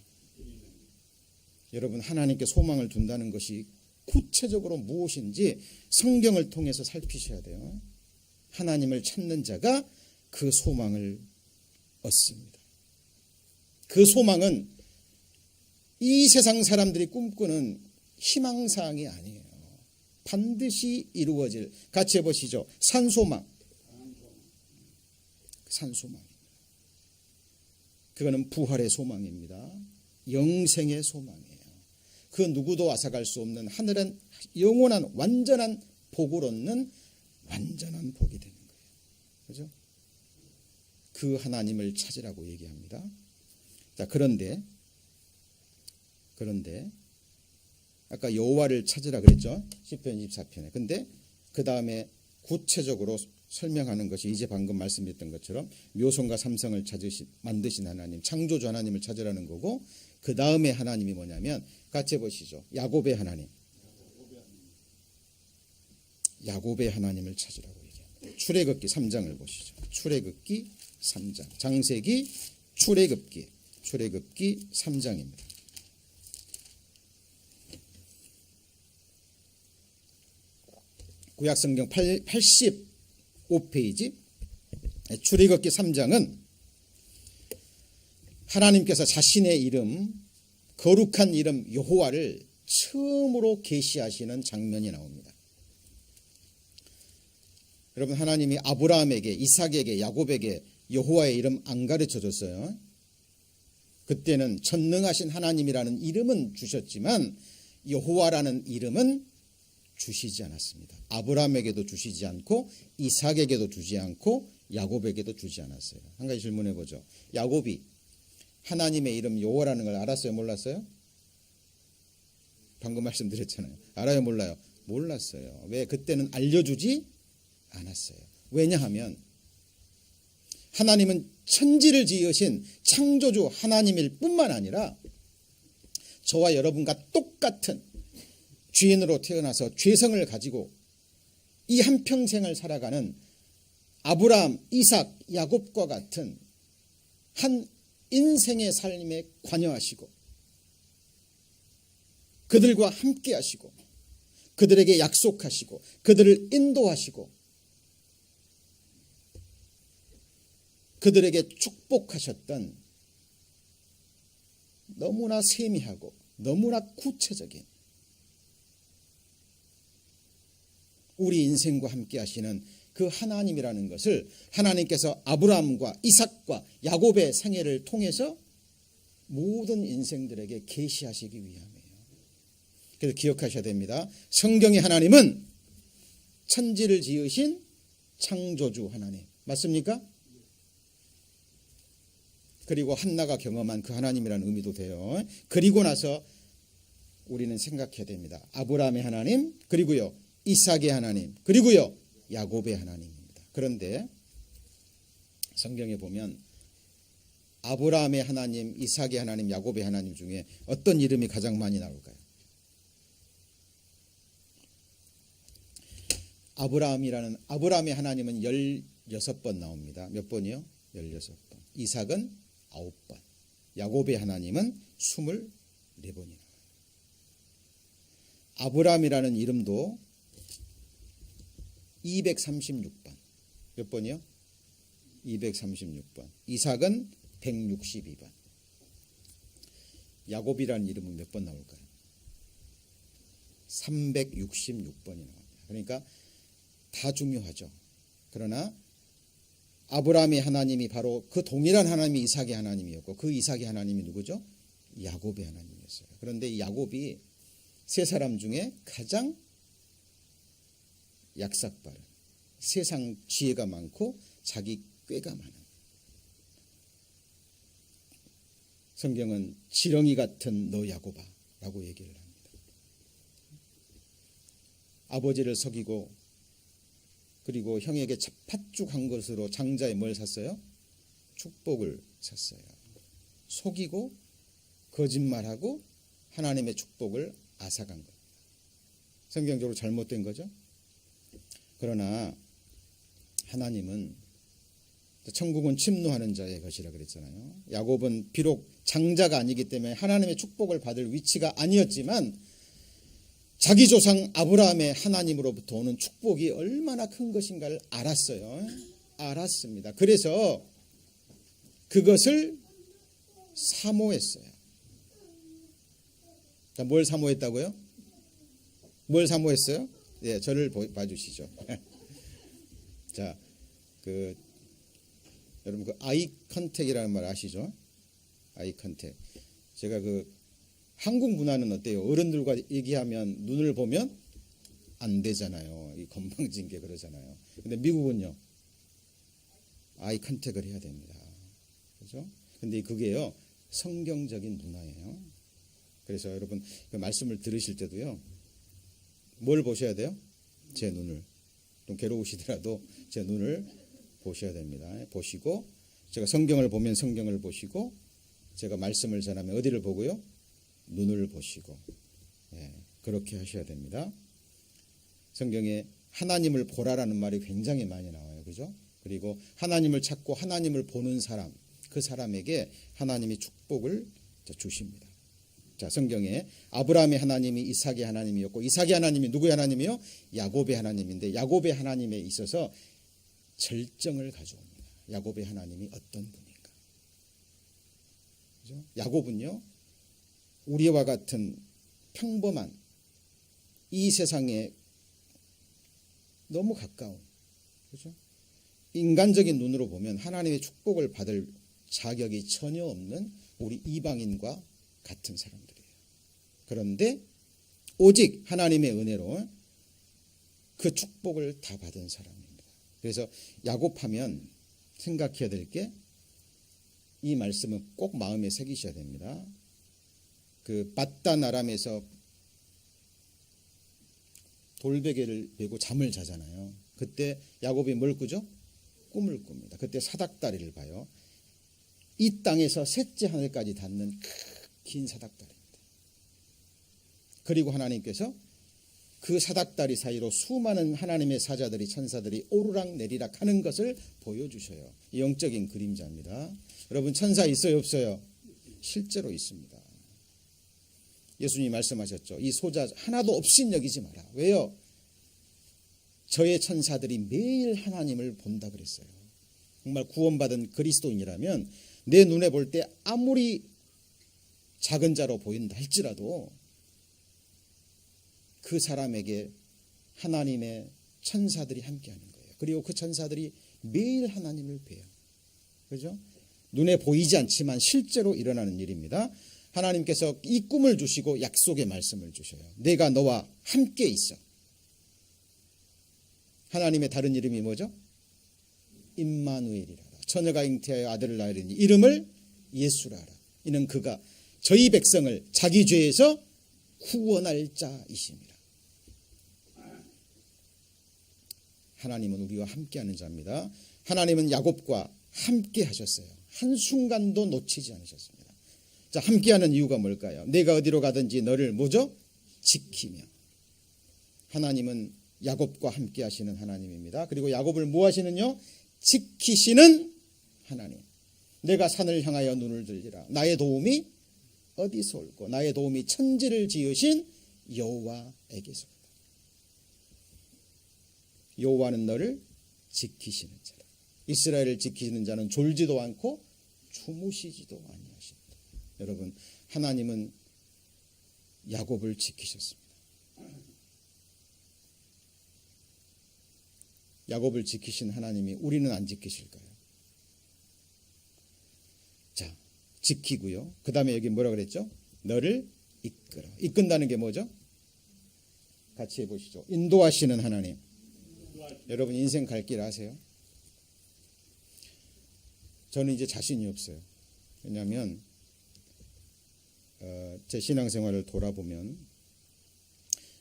여러분 하나님께 소망을 둔다는 것이 구체적으로 무엇인지 성경을 통해서 살피셔야 돼요. 하나님을 찾는 자가 그 소망을 얻습니다. 그 소망은 이 세상 사람들이 꿈꾸는 희망사항이 아니에요. 반드시 이루어질, 같이 해보시죠. 산소망. 산소망입니다. 그거는 부활의 소망입니다. 영생의 소망이에요. 그 누구도 앗아갈 수 없는 하늘은 영원한 완전한 복을 얻는 완전한 복이 되는 거예요. 그렇죠? 그 하나님을 찾으라고 얘기합니다. 자, 그런데 아까 여호와를 찾으라 그랬죠. 시편 24편에. 근데 그 다음에 구체적으로 설명하는 것이 이제 방금 말씀드렸던 것처럼 묘성과 삼성을 만드신 하나님, 창조주 하나님을 찾으라는 거고, 그 다음에 하나님이 뭐냐면 같이 해보시죠. 야곱의 하나님. 야곱의 하나님을 찾으라고 얘기합니다. 출애굽기 3장을 보시죠. 출애굽기 3장. 장세기 출애굽기 3장입니다. 구약성경 85페이지 출애굽기 3장은 하나님께서 자신의 이름, 거룩한 이름 여호와를 처음으로 계시하시는 장면이 나옵니다. 여러분, 하나님이 아브라함에게, 이삭에게, 야곱에게 여호와의 이름 안 가르쳐 줬어요. 그때는 전능하신 하나님이라는 이름은 주셨지만 여호와라는 이름은 주시지 않았습니다. 아브라함에게도 주시지 않고 이삭에게도 주지 않고 야곱에게도 주지 않았어요. 한 가지 질문해 보죠. 야곱이 하나님의 이름 여호와라는 걸 알았어요? 몰랐어요? 방금 말씀드렸잖아요. 알아요? 몰라요? 몰랐어요. 왜? 그때는 알려주지 않았어요. 왜냐하면 하나님은 천지를 지으신 창조주 하나님일 뿐만 아니라 저와 여러분과 똑같은 죄인으로 태어나서 죄성을 가지고 이 한평생을 살아가는 아브라함, 이삭, 야곱과 같은 한 인생의 삶에 관여하시고 그들과 함께 하시고 그들에게 약속하시고 그들을 인도하시고 그들에게 축복하셨던 너무나 세미하고 너무나 구체적인 우리 인생과 함께 하시는 그 하나님이라는 것을 하나님께서 아브라함과 이삭과 야곱의 생애를 통해서 모든 인생들에게 계시하시기 위함이에요. 그래서 기억하셔야 됩니다. 성경의 하나님은 천지를 지으신 창조주 하나님 맞습니까? 그리고 한나가 경험한 그 하나님이라는 의미도 돼요. 그리고 나서 우리는 생각해야 됩니다. 아브라함의 하나님, 그리고요 이삭의 하나님, 그리고요 야곱의 하나님입니다. 그런데 성경에 보면 아브라함의 하나님, 이삭의 하나님, 야곱의 하나님 중에 어떤 이름이 가장 많이 나올까요? 아브라함의 하나님은 16번 나옵니다. 몇 번이요? 16번. 이삭은 9번. 야곱의 하나님은 24번이 나와요. 아브라함이라는 이름도 236번. 몇 번이요? 236번. 이삭은 162번. 야곱이라는 이름은 몇 번 나올까요? 366번이 나옵니다. 그러니까 다 중요하죠. 그러나 아브라함의 하나님이 바로 그 동일한 하나님이 이삭의 하나님이었고 그 이삭의 하나님이 누구죠? 야곱의 하나님이었어요. 그런데 이 야곱이 세 사람 중에 가장 약삭빠른, 세상 지혜가 많고 자기 꾀가 많은, 성경은 지렁이 같은 너 야곱아 라고 얘기를 합니다. 아버지를 속이고 그리고 형에게 팥죽한 것으로 장자에 뭘 샀어요? 축복을 샀어요. 속이고 거짓말하고 하나님의 축복을 앗아간 겁니다. 성경적으로 잘못된 거죠. 그러나 하나님은 천국은 침노하는 자의 것이라 그랬잖아요. 야곱은 비록 장자가 아니기 때문에 하나님의 축복을 받을 위치가 아니었지만 자기 조상 아브라함의 하나님으로부터 오는 축복이 얼마나 큰 것인가를 알았어요. 알았습니다. 그래서 그것을 사모했어요. 자, 뭘 사모했다고요? 뭘 사모했어요? 예, 저를 봐주시죠. 자, 여러분 그 아이 컨택이라는 말 아시죠? 아이 컨택. 제가 한국 문화는 어때요? 어른들과 얘기하면 눈을 보면 안 되잖아요. 이 건방진 게 그러잖아요. 근데 미국은요, 아이 컨택을 해야 됩니다. 그죠? 근데 그게요, 성경적인 문화예요. 그래서 여러분 그 말씀을 들으실 때도요, 뭘 보셔야 돼요? 제 눈을. 좀 괴로우시더라도 제 눈을 보셔야 됩니다. 보시고, 제가 성경을 보면 성경을 보시고, 제가 말씀을 전하면 어디를 보고요? 눈을 보시고, 그렇게 하셔야 됩니다. 성경에 하나님을 보라라는 말이 굉장히 많이 나와요. 그죠? 그리고 하나님을 찾고 하나님을 보는 사람, 그 사람에게 하나님이 축복을 주십니다. 자, 성경에 아브라함의 하나님이 이삭의 하나님이었고 이삭의 하나님이 누구의 하나님이요? 야곱의 하나님인데 야곱의 하나님에 있어서 절정을 가져옵니다. 야곱의 하나님이 어떤 분인가? 그죠? 야곱은요, 우리와 같은 평범한 이 세상에 너무 가까운, 그죠? 인간적인 눈으로 보면 하나님의 축복을 받을 자격이 전혀 없는 우리 이방인과 같은 사람들이에요. 그런데 오직 하나님의 은혜로 그 축복을 다 받은 사람입니다. 그래서 야곱하면 생각해야 될 게 이 말씀은 꼭 마음에 새기셔야 됩니다. 그 밧단 아람에서 돌베개를 베고 잠을 자잖아요. 그때 야곱이 뭘 꾸죠? 꿈을 꿉니다. 그때 사닥다리를 봐요. 이 땅에서 셋째 하늘까지 닿는 긴 사닥다리입니다. 그리고 하나님께서 그 사닥다리 사이로 수많은 하나님의 사자들이 천사들이 오르락 내리락 하는 것을 보여주셔요. 영적인 그림자입니다. 여러분, 천사 있어요 없어요? 실제로 있습니다. 예수님이 말씀하셨죠. 이 소자 하나도 없인 여기지 마라. 왜요? 저의 천사들이 매일 하나님을 본다 그랬어요. 정말 구원받은 그리스도인이라면 내 눈에 볼 때 아무리 작은 자로 보인다 할지라도 그 사람에게 하나님의 천사들이 함께하는 거예요. 그리고 그 천사들이 매일 하나님을 봬요. 그죠? 눈에 보이지 않지만 실제로 일어나는 일입니다. 하나님께서 이 꿈을 주시고 약속의 말씀을 주셔요. 내가 너와 함께 있어. 하나님의 다른 이름이 뭐죠? 임마누엘이라. 처녀가 잉태하여 아들을 낳으리니 이름을 예수라 하라. 이는 그가 저희 백성을 자기 죄에서 구원할 자이십니다. 하나님은 우리와 함께하는 자입니다. 하나님은 야곱과 함께 하셨어요. 한순간도 놓치지 않으셨습니다. 자, 함께하는 이유가 뭘까요? 내가 어디로 가든지 너를 뭐죠? 지키며. 하나님은 야곱과 함께 하시는 하나님입니다. 그리고 야곱을 뭐 하시는요? 지키시는 하나님. 내가 산을 향하여 눈을 들리라. 나의 도움이 어디서 올고 나의 도움이 천지를 지으신 여호와에게서다. 여호와는 너를 지키시는 자다. 이스라엘을 지키시는 자는 졸지도 않고 주무시지도 아니하십니다. 여러분, 하나님은 야곱을 지키셨습니다. 야곱을 지키신 하나님이 우리는 안 지키실까요? 자, 지키고요. 그 다음에 여기 뭐라 그랬죠? 너를 이끌어. 이끈다는 게 뭐죠? 같이 해보시죠. 인도하시는 하나님. 여러분, 인생 갈 길 아세요? 저는 이제 자신이 없어요. 왜냐하면 제 신앙생활을 돌아보면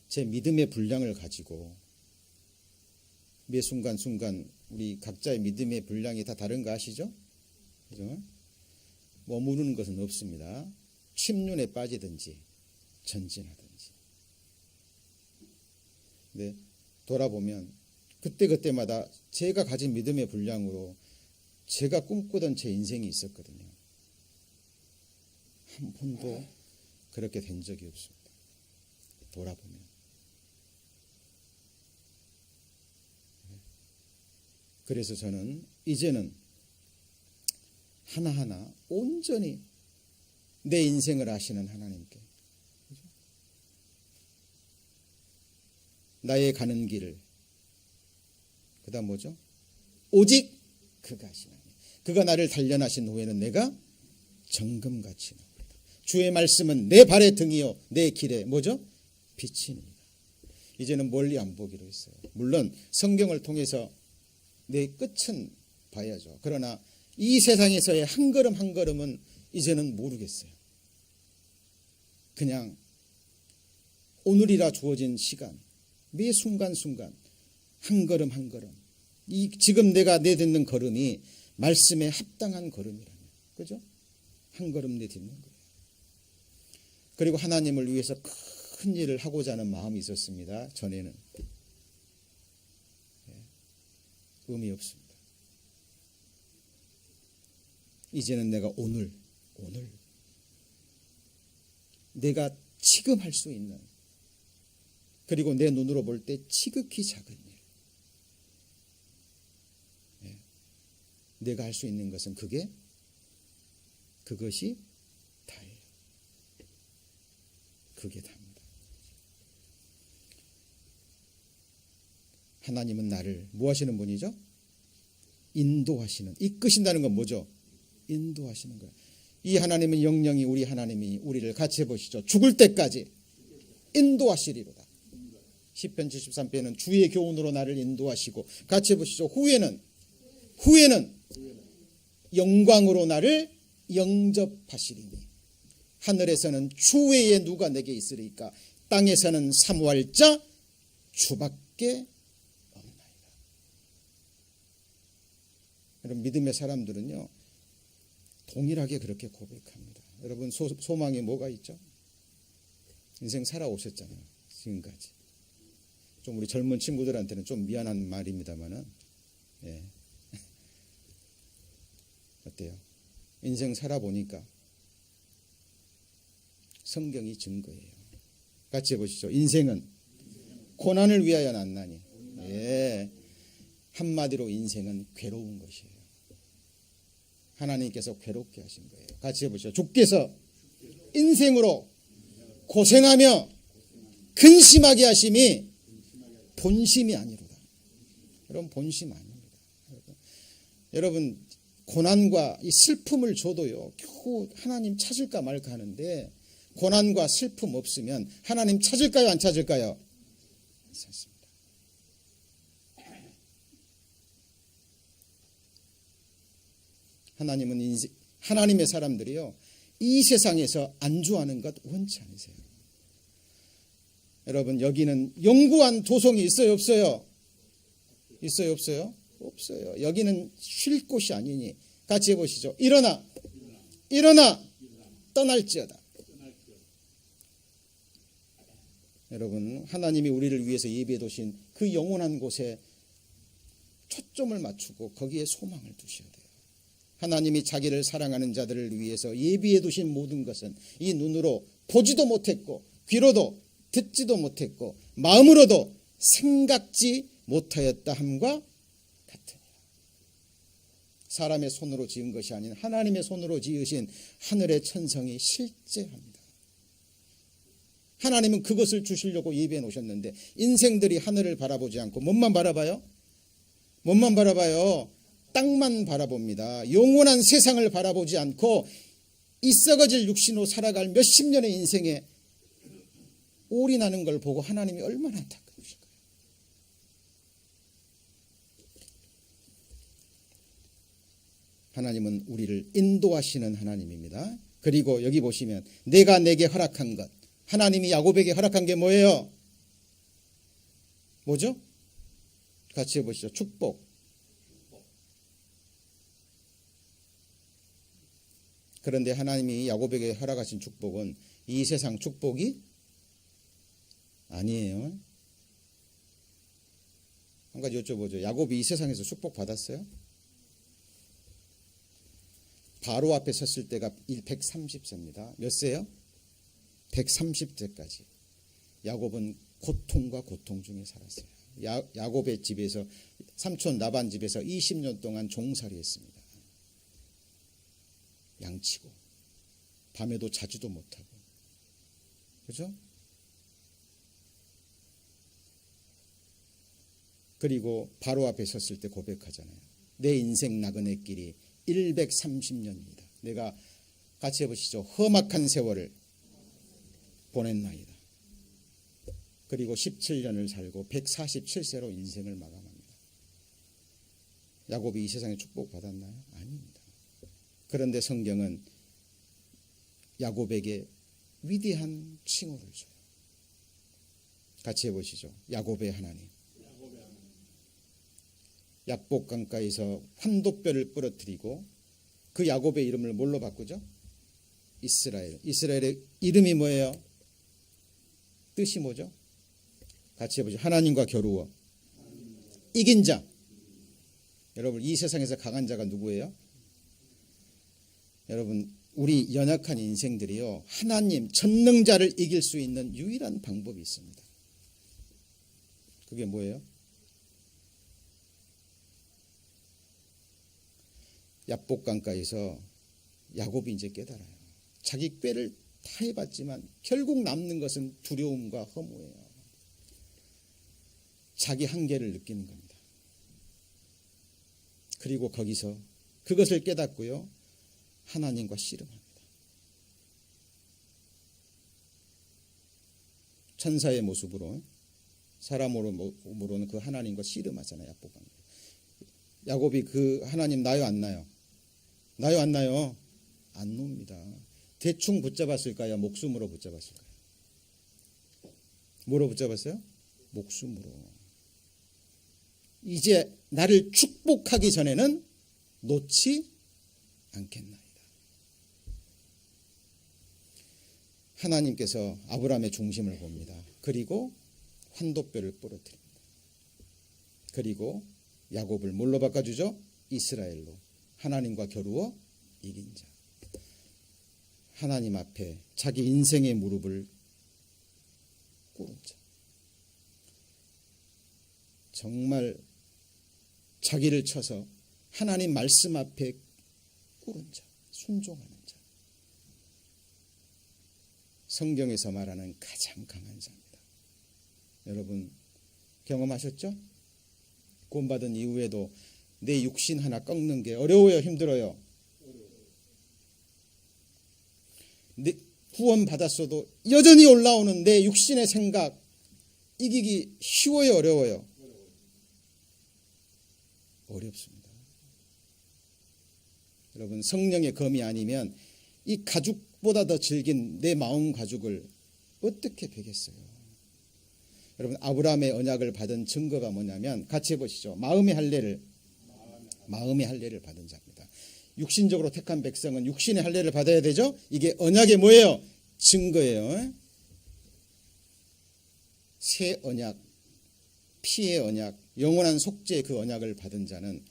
제 믿음의 분량을 가지고 매 순간순간 우리 각자의 믿음의 분량이 다 다른 거 아시죠? 그죠? 머무르는 것은 없습니다. 침륜에 빠지든지 전진하든지. 근데 돌아보면 그때그때마다 제가 가진 믿음의 분량으로 제가 꿈꾸던 제 인생이 있었거든요. 한 번도 그렇게 된 적이 없습니다. 돌아보면. 그래서 저는 이제는 하나하나 온전히 내 인생을 아시는 하나님께, 나의 가는 길을, 그 다음 뭐죠? 오직 그가 하시나니 그가 나를 단련하신 후에는 내가 정금같이 나옵니다. 주의 말씀은 내 발의 등이요 내 길에 뭐죠? 빛이니이다. 이제는 멀리 안 보기로 했어요. 물론 성경을 통해서 내 끝은 봐야죠. 그러나 이 세상에서의 한 걸음 한 걸음은 이제는 모르겠어요. 그냥 오늘이라 주어진 시간, 매 순간순간 한 걸음 한 걸음, 이 지금 내가 내딛는 걸음이 말씀에 합당한 걸음이라면, 그죠? 한 걸음 내딛는 거예요. 그리고 하나님을 위해서 큰 일을 하고자 하는 마음이 있었습니다. 전에는 의미 없습니다. 이제는 내가 오늘 내가 지금 할 수 있는, 그리고 내 눈으로 볼 때 지극히 작은 일, 내가 할 수 있는 것은 그것이 다예요. 그게 다입니다. 하나님은 나를 뭐 하시는 분이죠? 인도하시는, 이끄신다는 건 뭐죠? 인도하시는 거예요. 이 하나님은 영영이 우리 하나님이 우리를 같이 해보시죠. 죽을 때까지 인도하시리로다. 시편 73편은 주의 교훈으로 나를 인도하시고, 같이 해보시죠. 후에는 영광으로 나를 영접하시리니 하늘에서는 주 외에 누가 내게 있으리까? 땅에서는 사모할 자 주밖에 없나이다. 여러분, 믿음의 사람들은요 동일하게 그렇게 고백합니다. 여러분, 소망에 뭐가 있죠? 인생 살아오셨잖아요. 지금까지. 좀 우리 젊은 친구들한테는 좀 미안한 말입니다만은, 예. 어때요? 인생 살아보니까 성경이 증거예요. 같이 해보시죠. 인생은 고난을 위하여 났나니. 예. 한마디로 인생은 괴로운 것이에요. 하나님께서 괴롭게 하신 거예요. 같이 해보시죠. 주께서 인생으로 고생하며 근심하게 하심이 본심이 아니로다. 여러분, 본심 아닙니다. 여러분, 고난과 이 슬픔을 줘도요 겨우 하나님 찾을까 말까 하는데, 고난과 슬픔 없으면 하나님 찾을까요, 안 찾을까요? 안 찾습니다. 하나님은 하나님의 사람들이요 이 세상에서 안주하는 것 원치 않으세요. 여러분, 여기는 영구한 도성이 있어요, 없어요? 있어요, 없어요? 없어요. 여기는 쉴 곳이 아니니. 같이 해보시죠. 일어나 떠날지어다. 여러분, 하나님이 우리를 위해서 예비해 두신 그 영원한 곳에 초점을 맞추고 거기에 소망을 두셔야 돼요. 하나님이 자기를 사랑하는 자들을 위해서 예비해 두신 모든 것은 이 눈으로 보지도 못했고, 귀로도 듣지도 못했고, 마음으로도 생각지 못하였다 함과 같으니라. 사람의 손으로 지은 것이 아닌 하나님의 손으로 지으신 하늘의 천성이 실제합니다. 하나님은 그것을 주시려고 예비해 놓으셨는데, 인생들이 하늘을 바라보지 않고 뭐만 바라봐요? 뭐만 바라봐요? 땅만 바라봅니다. 영원한 세상을 바라보지 않고 이 썩어질 육신으로 살아갈 몇십 년의 인생에 올인하는 걸 보고 하나님이 얼마나 안타까우실까요? 하나님은 우리를 인도하시는 하나님입니다. 그리고 여기 보시면 내가 내게 허락한 것, 하나님이 야곱에게 허락한 게 뭐예요? 뭐죠? 같이 해보시죠. 축복. 그런데 하나님이 야곱에게 허락하신 축복은 이 세상 축복이 아니에요. 한 가지 여쭤보죠. 야곱이 이 세상에서 축복 받았어요? 바로 앞에 섰을 때가 130세입니다. 몇 세요? 130세까지. 야곱은 고통과 고통 중에 살았어요. 야곱의 집에서, 삼촌 라반 집에서 20년 동안 종살이했습니다. 양치고 밤에도 자지도 못하고, 그죠? 그리고 바로 앞에 섰을 때 고백하잖아요. 내 인생 나그네 길이 130년입니다. 내가, 같이 해보시죠. 험악한 세월을 보냈나이다. 그리고 17년을 살고 147세로 인생을 마감합니다. 야곱이 이 세상에 축복받았나요? 아닙니다. 그런데 성경은 야곱에게 위대한 칭호를 줘요. 같이 해보시죠. 야곱의 하나님. 약복 강가에서 환도뼈를 부러뜨리고 그 야곱의 이름을 뭘로 바꾸죠? 이스라엘. 이스라엘의 이름이 뭐예요? 뜻이 뭐죠? 같이 해보죠. 하나님과 겨루어 이긴 자. 여러분, 이 세상에서 강한 자가 누구예요? 여러분, 우리 연약한 인생들이요, 하나님 전능자를 이길 수 있는 유일한 방법이 있습니다. 그게 뭐예요? 야복강가에서 야곱이 이제 깨달아요. 자기 꾀를 다 해봤지만 결국 남는 것은 두려움과 허무예요. 자기 한계를 느끼는 겁니다. 그리고 거기서 그것을 깨닫고요, 하나님과 씨름합니다. 천사의 모습으로, 사람으로는 그 하나님과 씨름하잖아요. 야복강가. 야곱이 그 하나님 나요 안 나요? 나요 안 나요? 안 놉니다. 대충 붙잡았을까요? 목숨으로 붙잡았을까요? 뭐로 붙잡았어요? 목숨으로. 이제 나를 축복하기 전에는 놓지 않겠나이다. 하나님께서 아브라함의 중심을 봅니다. 그리고 환도뼈를 부러뜨립니다. 그리고 야곱을 뭘로 바꿔주죠? 이스라엘로. 하나님과 겨루어 이긴 자. 하나님 앞에 자기 인생의 무릎을 꿇은 자. 정말 자기를 쳐서 하나님 말씀 앞에 꿇은 자, 순종하는 자. 성경에서 말하는 가장 강한 자입니다. 여러분 경험하셨죠? 구원받은 이후에도 내 육신 하나 꺾는 게 어려워요? 힘들어요? 구원 받았어도 여전히 올라오는 내 육신의 생각 이기기 쉬워요? 어려워요? 어렵습니다. 여러분 성령의 검이 아니면 이 가죽보다 더 질긴 내 마음 가죽을 어떻게 베겠어요? 여러분 아브라함의 언약을 받은 증거가 뭐냐면 같이 해보시죠. 마음의 할례를 받은 자입니다. 육신적으로 택한 백성은 육신의 할례를 받아야 되죠. 이게 언약의 뭐예요? 증거예요. 새 언약, 피의 언약, 영원한 속죄의 그 언약을 받은 자는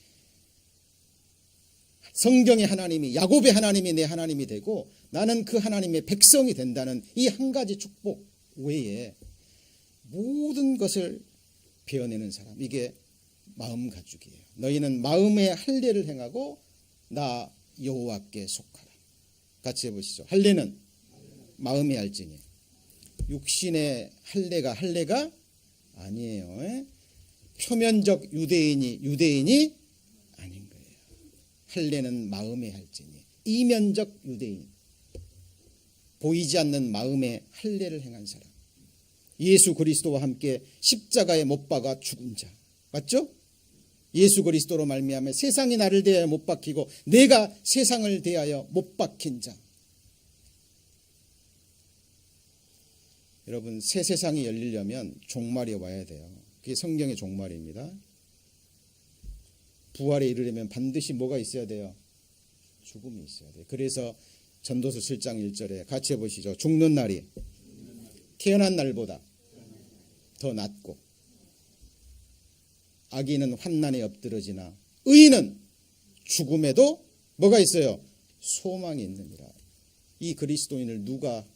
성경의 하나님이, 야곱의 하나님이 내 하나님이 되고 나는 그 하나님의 백성이 된다는 이 한 가지 축복 외에 모든 것을 베어내는 사람, 이게 마음 가죽이에요. 너희는 마음의 할례를 행하고 나 여호와께 속하라. 같이 해보시죠. 할례는 마음의 할지니 육신의 할례가 아니에요. 표면적 유대인이 아닌 거예요. 할례는 마음의 할지니 이면적 유대인, 보이지 않는 마음의 할례를 행한 사람, 예수 그리스도와 함께 십자가에 못 박아 죽은 자, 맞죠? 예수 그리스도로 말미암아 세상이 나를 대하여 못 박히고 내가 세상을 대하여 못 박힌 자. 여러분 새 세상이 열리려면 종말이 와야 돼요. 그게 성경의 종말입니다. 부활에 이르려면 반드시 뭐가 있어야 돼요? 죽음이 있어야 돼요. 그래서 전도서 7장 1절에 같이 해보시죠. 죽는 날이 태어난 날보다 더 낫고 악인은 환난에 엎드러지나 의인은 죽음에도 뭐가 있어요? 소망이 있느니라. 이 그리스도인을 누가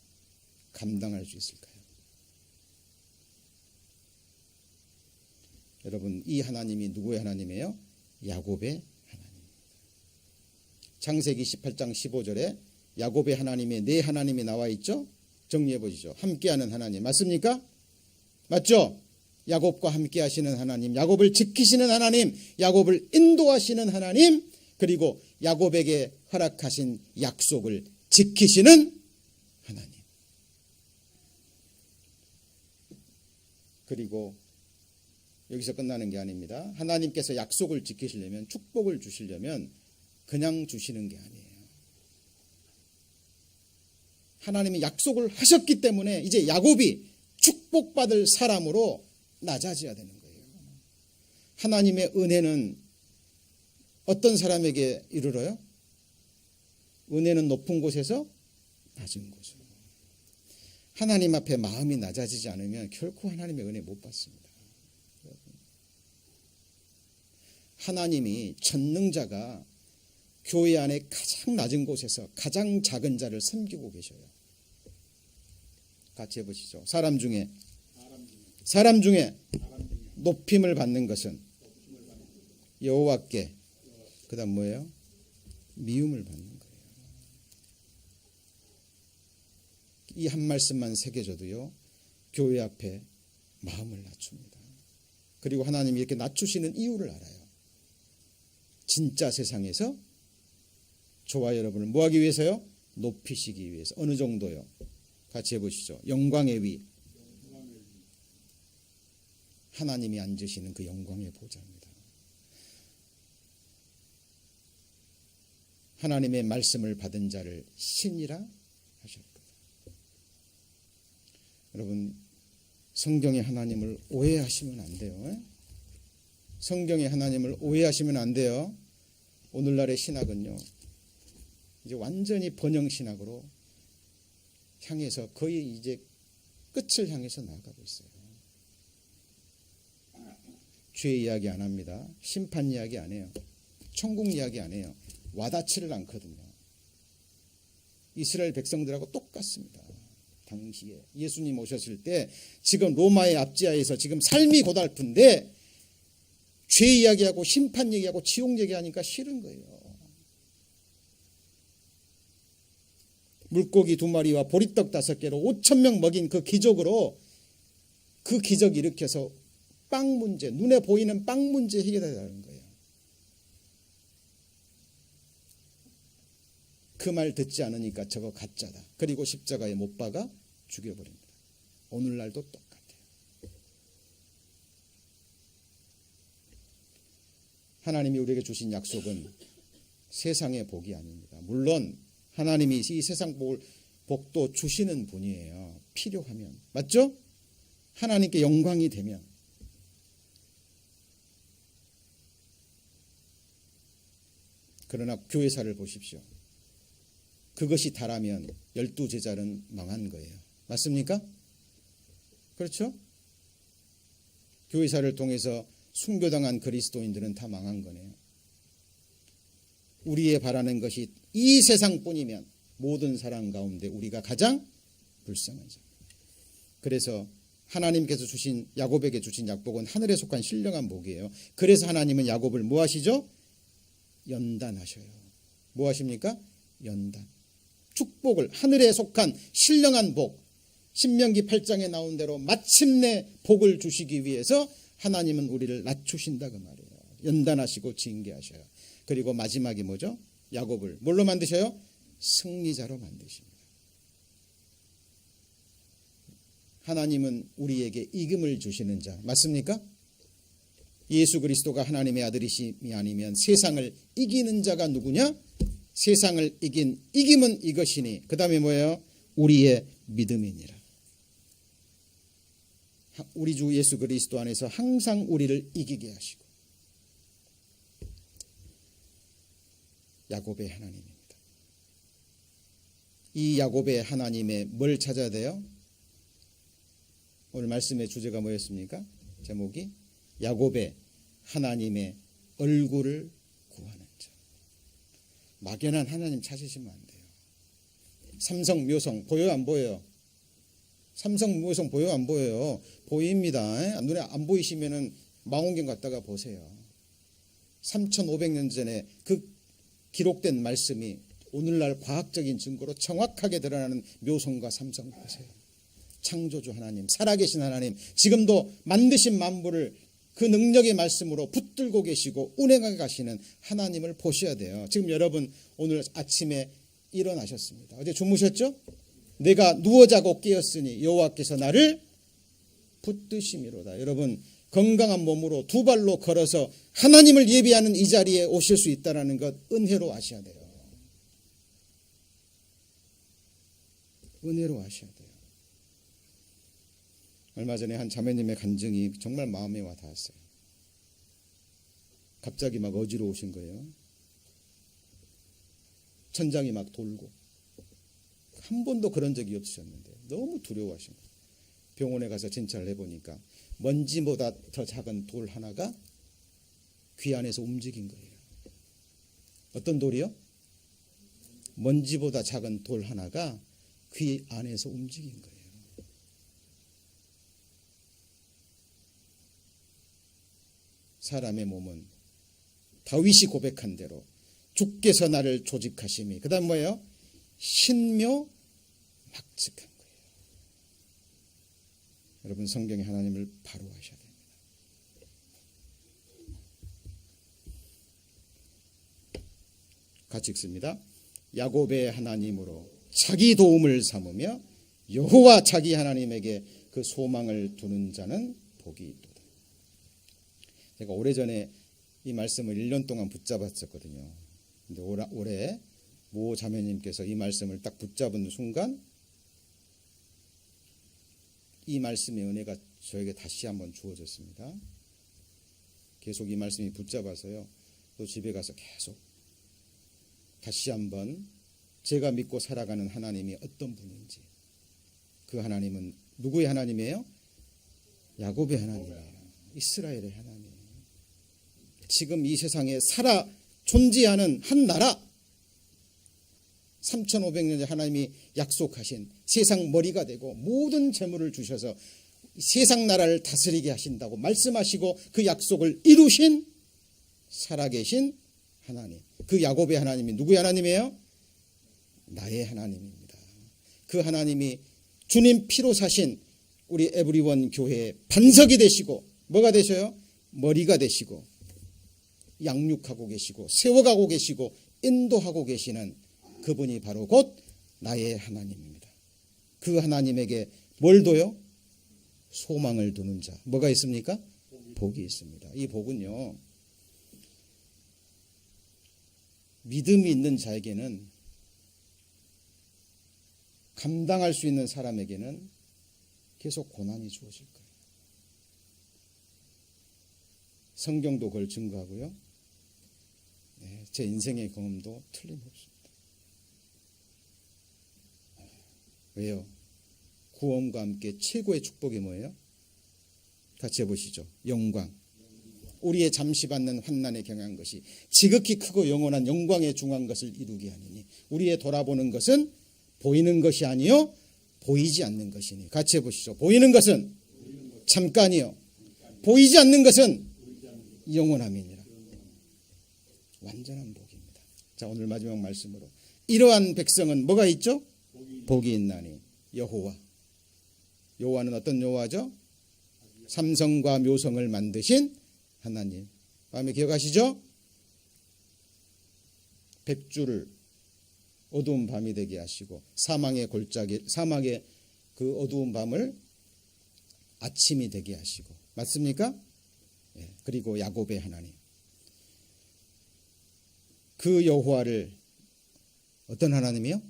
감당할 수 있을까요? 여러분 이 하나님이 누구의 하나님이에요? 야곱의 하나님입니다. 창세기 18장 15절에 야곱의 하나님의 내 하나님이 나와 있죠? 정리해 보시죠. 함께하는 하나님 맞습니까? 맞죠? 야곱과 함께 하시는 하나님, 야곱을 지키시는 하나님, 야곱을 인도하시는 하나님, 그리고 야곱에게 허락하신 약속을 지키시는 하나님. 그리고 여기서 끝나는 게 아닙니다. 하나님께서 약속을 지키시려면, 축복을 주시려면 그냥 주시는 게 아니에요. 하나님이 약속을 하셨기 때문에 이제 야곱이 축복받을 사람으로 낮아져야 되는 거예요. 하나님의 은혜는 어떤 사람에게 이르러요? 은혜는 높은 곳에서 낮은 곳으로. 하나님 앞에 마음이 낮아지지 않으면 결코 하나님의 은혜 못 받습니다. 하나님이 전능자가 교회 안에 가장 낮은 곳에서 가장 작은 자를 섬기고 계셔요. 같이 해보시죠. 사람 중에 높임을 받는 것은 여호와께, 그 다음 뭐예요? 미움을 받는 거예요. 이 한 말씀만 새겨져도요, 교회 앞에 마음을 낮춥니다. 그리고 하나님이 이렇게 낮추시는 이유를 알아요. 진짜 세상에서 저와 여러분을 뭐하기 위해서요? 높이시기 위해서. 어느 정도요? 같이 해보시죠. 영광의 위. 하나님이 앉으시는 그 영광의 보좌입니다. 하나님의 말씀을 받은 자를 신이라 하셨다. 여러분, 성경의 하나님을 오해하시면 안 돼요. 성경의 하나님을 오해하시면 안 돼요. 오늘날의 신학은요, 이제 완전히 번영 신학으로 향해서 거의 이제 끝을 향해서 나아가고 있어요. 죄 이야기 안 합니다. 심판 이야기 안 해요. 천국 이야기 안 해요. 와닿지를 않거든요. 이스라엘 백성들하고 똑같습니다. 당시에 예수님 오셨을 때 지금 로마의 압제하에서 지금 삶이 고달픈데 죄 이야기하고 심판 얘기하고 지옥 얘기하니까 싫은 거예요. 물고기 2마리와 보리떡 5개로 5,000명 먹인 그 기적으로, 그 기적 일으켜서 빵 문제, 눈에 보이는 빵 문제 해결하려는 거예요. 그 말 듣지 않으니까 저거 가짜다. 그리고 십자가에 못 박아 죽여버립니다. 오늘날도 똑같아요. 하나님이 우리에게 주신 약속은 세상의 복이 아닙니다. 물론 하나님이 이 세상 복도 주시는 분이에요. 필요하면. 맞죠? 하나님께 영광이 되면. 그러나 교회사를 보십시오. 그것이 다라면 12제자는 망한 거예요. 맞습니까? 그렇죠? 교회사를 통해서 순교당한 그리스도인들은 다 망한 거네요. 우리의 바라는 것이 이 세상뿐이면 모든 사람 가운데 우리가 가장 불쌍한 자. 그래서 하나님께서 주신, 야곱에게 주신 약복은 하늘에 속한 신령한 복이에요. 그래서 하나님은 야곱을 뭐 하시죠? 연단하셔요. 뭐 하십니까? 연단. 축복을, 하늘에 속한 신령한 복, 신명기 8장에 나온 대로 마침내 복을 주시기 위해서 하나님은 우리를 낮추신다 그 말이에요. 연단하시고 징계하셔요. 그리고 마지막이 뭐죠? 야곱을 뭘로 만드셔요? 승리자로 만드십니다. 하나님은 우리에게 이김을 주시는 자, 맞습니까? 예수 그리스도가 하나님의 아들이심이 아니면 세상을 이기는 자가 누구냐? 세상을 이긴 이김은 이것이니, 그 다음에 뭐예요? 우리의 믿음이니라. 우리 주 예수 그리스도 안에서 항상 우리를 이기게 하시고, 야곱의 하나님입니다. 이 야곱의 하나님의 뭘 찾아야 돼요? 오늘 말씀의 주제가 뭐였습니까? 제목이 야곱의 하나님의 얼굴을 구하는 자. 막연한 하나님 찾으시면 안 돼요. 삼성 묘성 보여요, 안 보여요? 삼성 묘성 보여요, 안 보여요? 보입니다. 눈에 안 보이시면은 망원경 갖다가 보세요. 3,500년 전에 그 기록된 말씀이 오늘날 과학적인 증거로 정확하게 드러나는 묘성과 삼성 보세요. 창조주 하나님, 살아계신 하나님, 지금도 만드신 만물을 그 능력의 말씀으로 붙들고 계시고 운행하게 가시는 하나님을 보셔야 돼요. 지금 여러분 오늘 아침에 일어나셨습니다. 어제 주무셨죠? 내가 누워 자고 깨었으니 여호와께서 나를 붙드심이로다. 여러분 건강한 몸으로 두 발로 걸어서 하나님을 예비하는 이 자리에 오실 수 있다는 것 은혜로 아셔야 돼요. 은혜로 아셔야 돼요. 얼마 전에 한 자매님의 간증이 정말 마음에 와 닿았어요. 갑자기 막 어지러우신 거예요. 천장이 막 돌고 한 번도 그런 적이 없으셨는데 너무 두려워하신 거예요. 병원에 가서 진찰을 해보니까 먼지보다 더 작은 돌 하나가 귀 안에서 움직인 거예요. 어떤 돌이요? 먼지보다 작은 돌 하나가 귀 안에서 움직인 거예요. 사람의 몸은 다윗이 고백한 대로 주께서 나를 조직하심이, 그 다음 뭐예요? 신묘 막측한 거예요. 여러분, 성경에 하나님을 바로 하셔야 됩니다. 같이 읽습니다. 야곱의 하나님으로 자기 도움을 삼으며 여호와 자기 하나님에게 그 소망을 두는 자는 복이 있도다. 제가 오래전에 이 말씀을 1년 동안 붙잡았었거든요. 근데 올해 모 자매님께서 이 말씀을 딱 붙잡은 순간 이 말씀의 은혜가 저에게 다시 한번 주어졌습니다. 계속 이 말씀이 붙잡아서요, 또 집에 가서 계속 다시 한번 제가 믿고 살아가는 하나님이 어떤 분인지, 그 하나님은 누구의 하나님이에요? 야곱의 하나님이에요. 이스라엘의 하나님. 지금 이 세상에 살아 존재하는 한 나라, 3500년 하나님이 약속하신 세상 머리가 되고 모든 재물을 주셔서 세상 나라를 다스리게 하신다고 말씀하시고 그 약속을 이루신 살아계신 하나님, 그 야곱의 하나님이 누구의 하나님이에요? 나의 하나님입니다. 그 하나님이 주님 피로 사신 우리 에브리원 교회의 반석이 되시고 뭐가 되셔요? 머리가 되시고 양육하고 계시고 세워가고 계시고 인도하고 계시는 그분이 바로 곧 나의 하나님입니다. 그 하나님에게 뭘 둬요? 소망을 두는 자. 뭐가 있습니까? 복이 있습니다. 이 복은요, 믿음이 있는 자에게는, 감당할 수 있는 사람에게는 계속 고난이 주어질 거예요. 성경도 그걸 증거하고요, 제 인생의 경험도 틀림없습니다. 왜요? 구원과 함께 최고의 축복이 뭐예요? 같이 해보시죠. 영광. 우리의 잠시 받는 환난에 경한 것이 지극히 크고 영원한 영광에 중한 것을 이루게 하느니, 우리의 돌아보는 것은 보이는 것이 아니요 보이지 않는 것이니. 같이 해보시죠. 보이는 것은 잠깐이요, 보이지 않는 것은 영원함이니라. 완전한 복입니다. 자, 오늘 마지막 말씀으로, 이러한 백성은 뭐가 있죠? 복이 있나니 여호와. 여호와는 어떤 여호와죠? 삼성과 묘성을 만드신 하나님. 다음에 기억하시죠? 백주를 어두운 밤이 되게 하시고 사망의 그 어두운 밤을 아침이 되게 하시고, 맞습니까? 그리고 야곱의 하나님, 그 여호와를 어떤 하나님이요?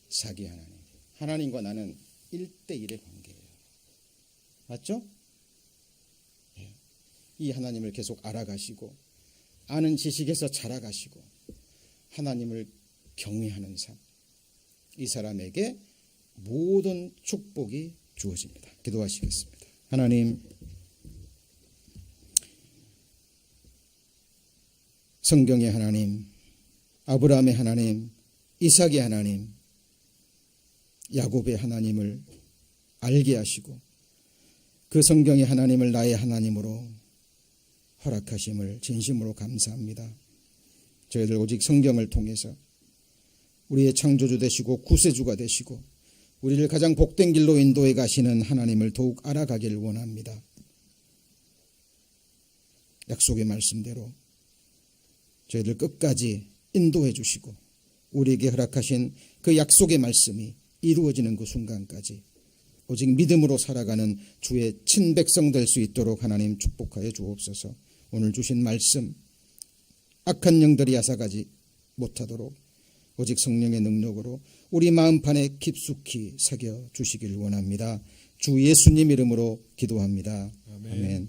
자기 하나님. 하나님과 나는 1대1의 관계예요. 맞죠? 이 하나님을 계속 알아가시고 아는 지식에서 자라가시고 하나님을 경외하는 삶, 이 사람에게 모든 축복이 주어집니다. 기도하시겠습니다. 하나님, 성경의 하나님, 아브라함의 하나님, 이삭의 하나님, 야곱의 하나님을 알게 하시고 그 성경의 하나님을 나의 하나님으로 허락하심을 진심으로 감사합니다. 저희들 오직 성경을 통해서 우리의 창조주 되시고 구세주가 되시고 우리를 가장 복된 길로 인도해 가시는 하나님을 더욱 알아가기를 원합니다. 약속의 말씀대로 저희들 끝까지 인도해 주시고 우리에게 허락하신 그 약속의 말씀이 이루어지는 그 순간까지 오직 믿음으로 살아가는 주의 친백성 될 수 있도록 하나님 축복하여 주옵소서. 오늘 주신 말씀, 악한 영들이 앗아가지 못하도록 오직 성령의 능력으로 우리 마음판에 깊숙이 새겨 주시길 원합니다. 주 예수님 이름으로 기도합니다. 아멘.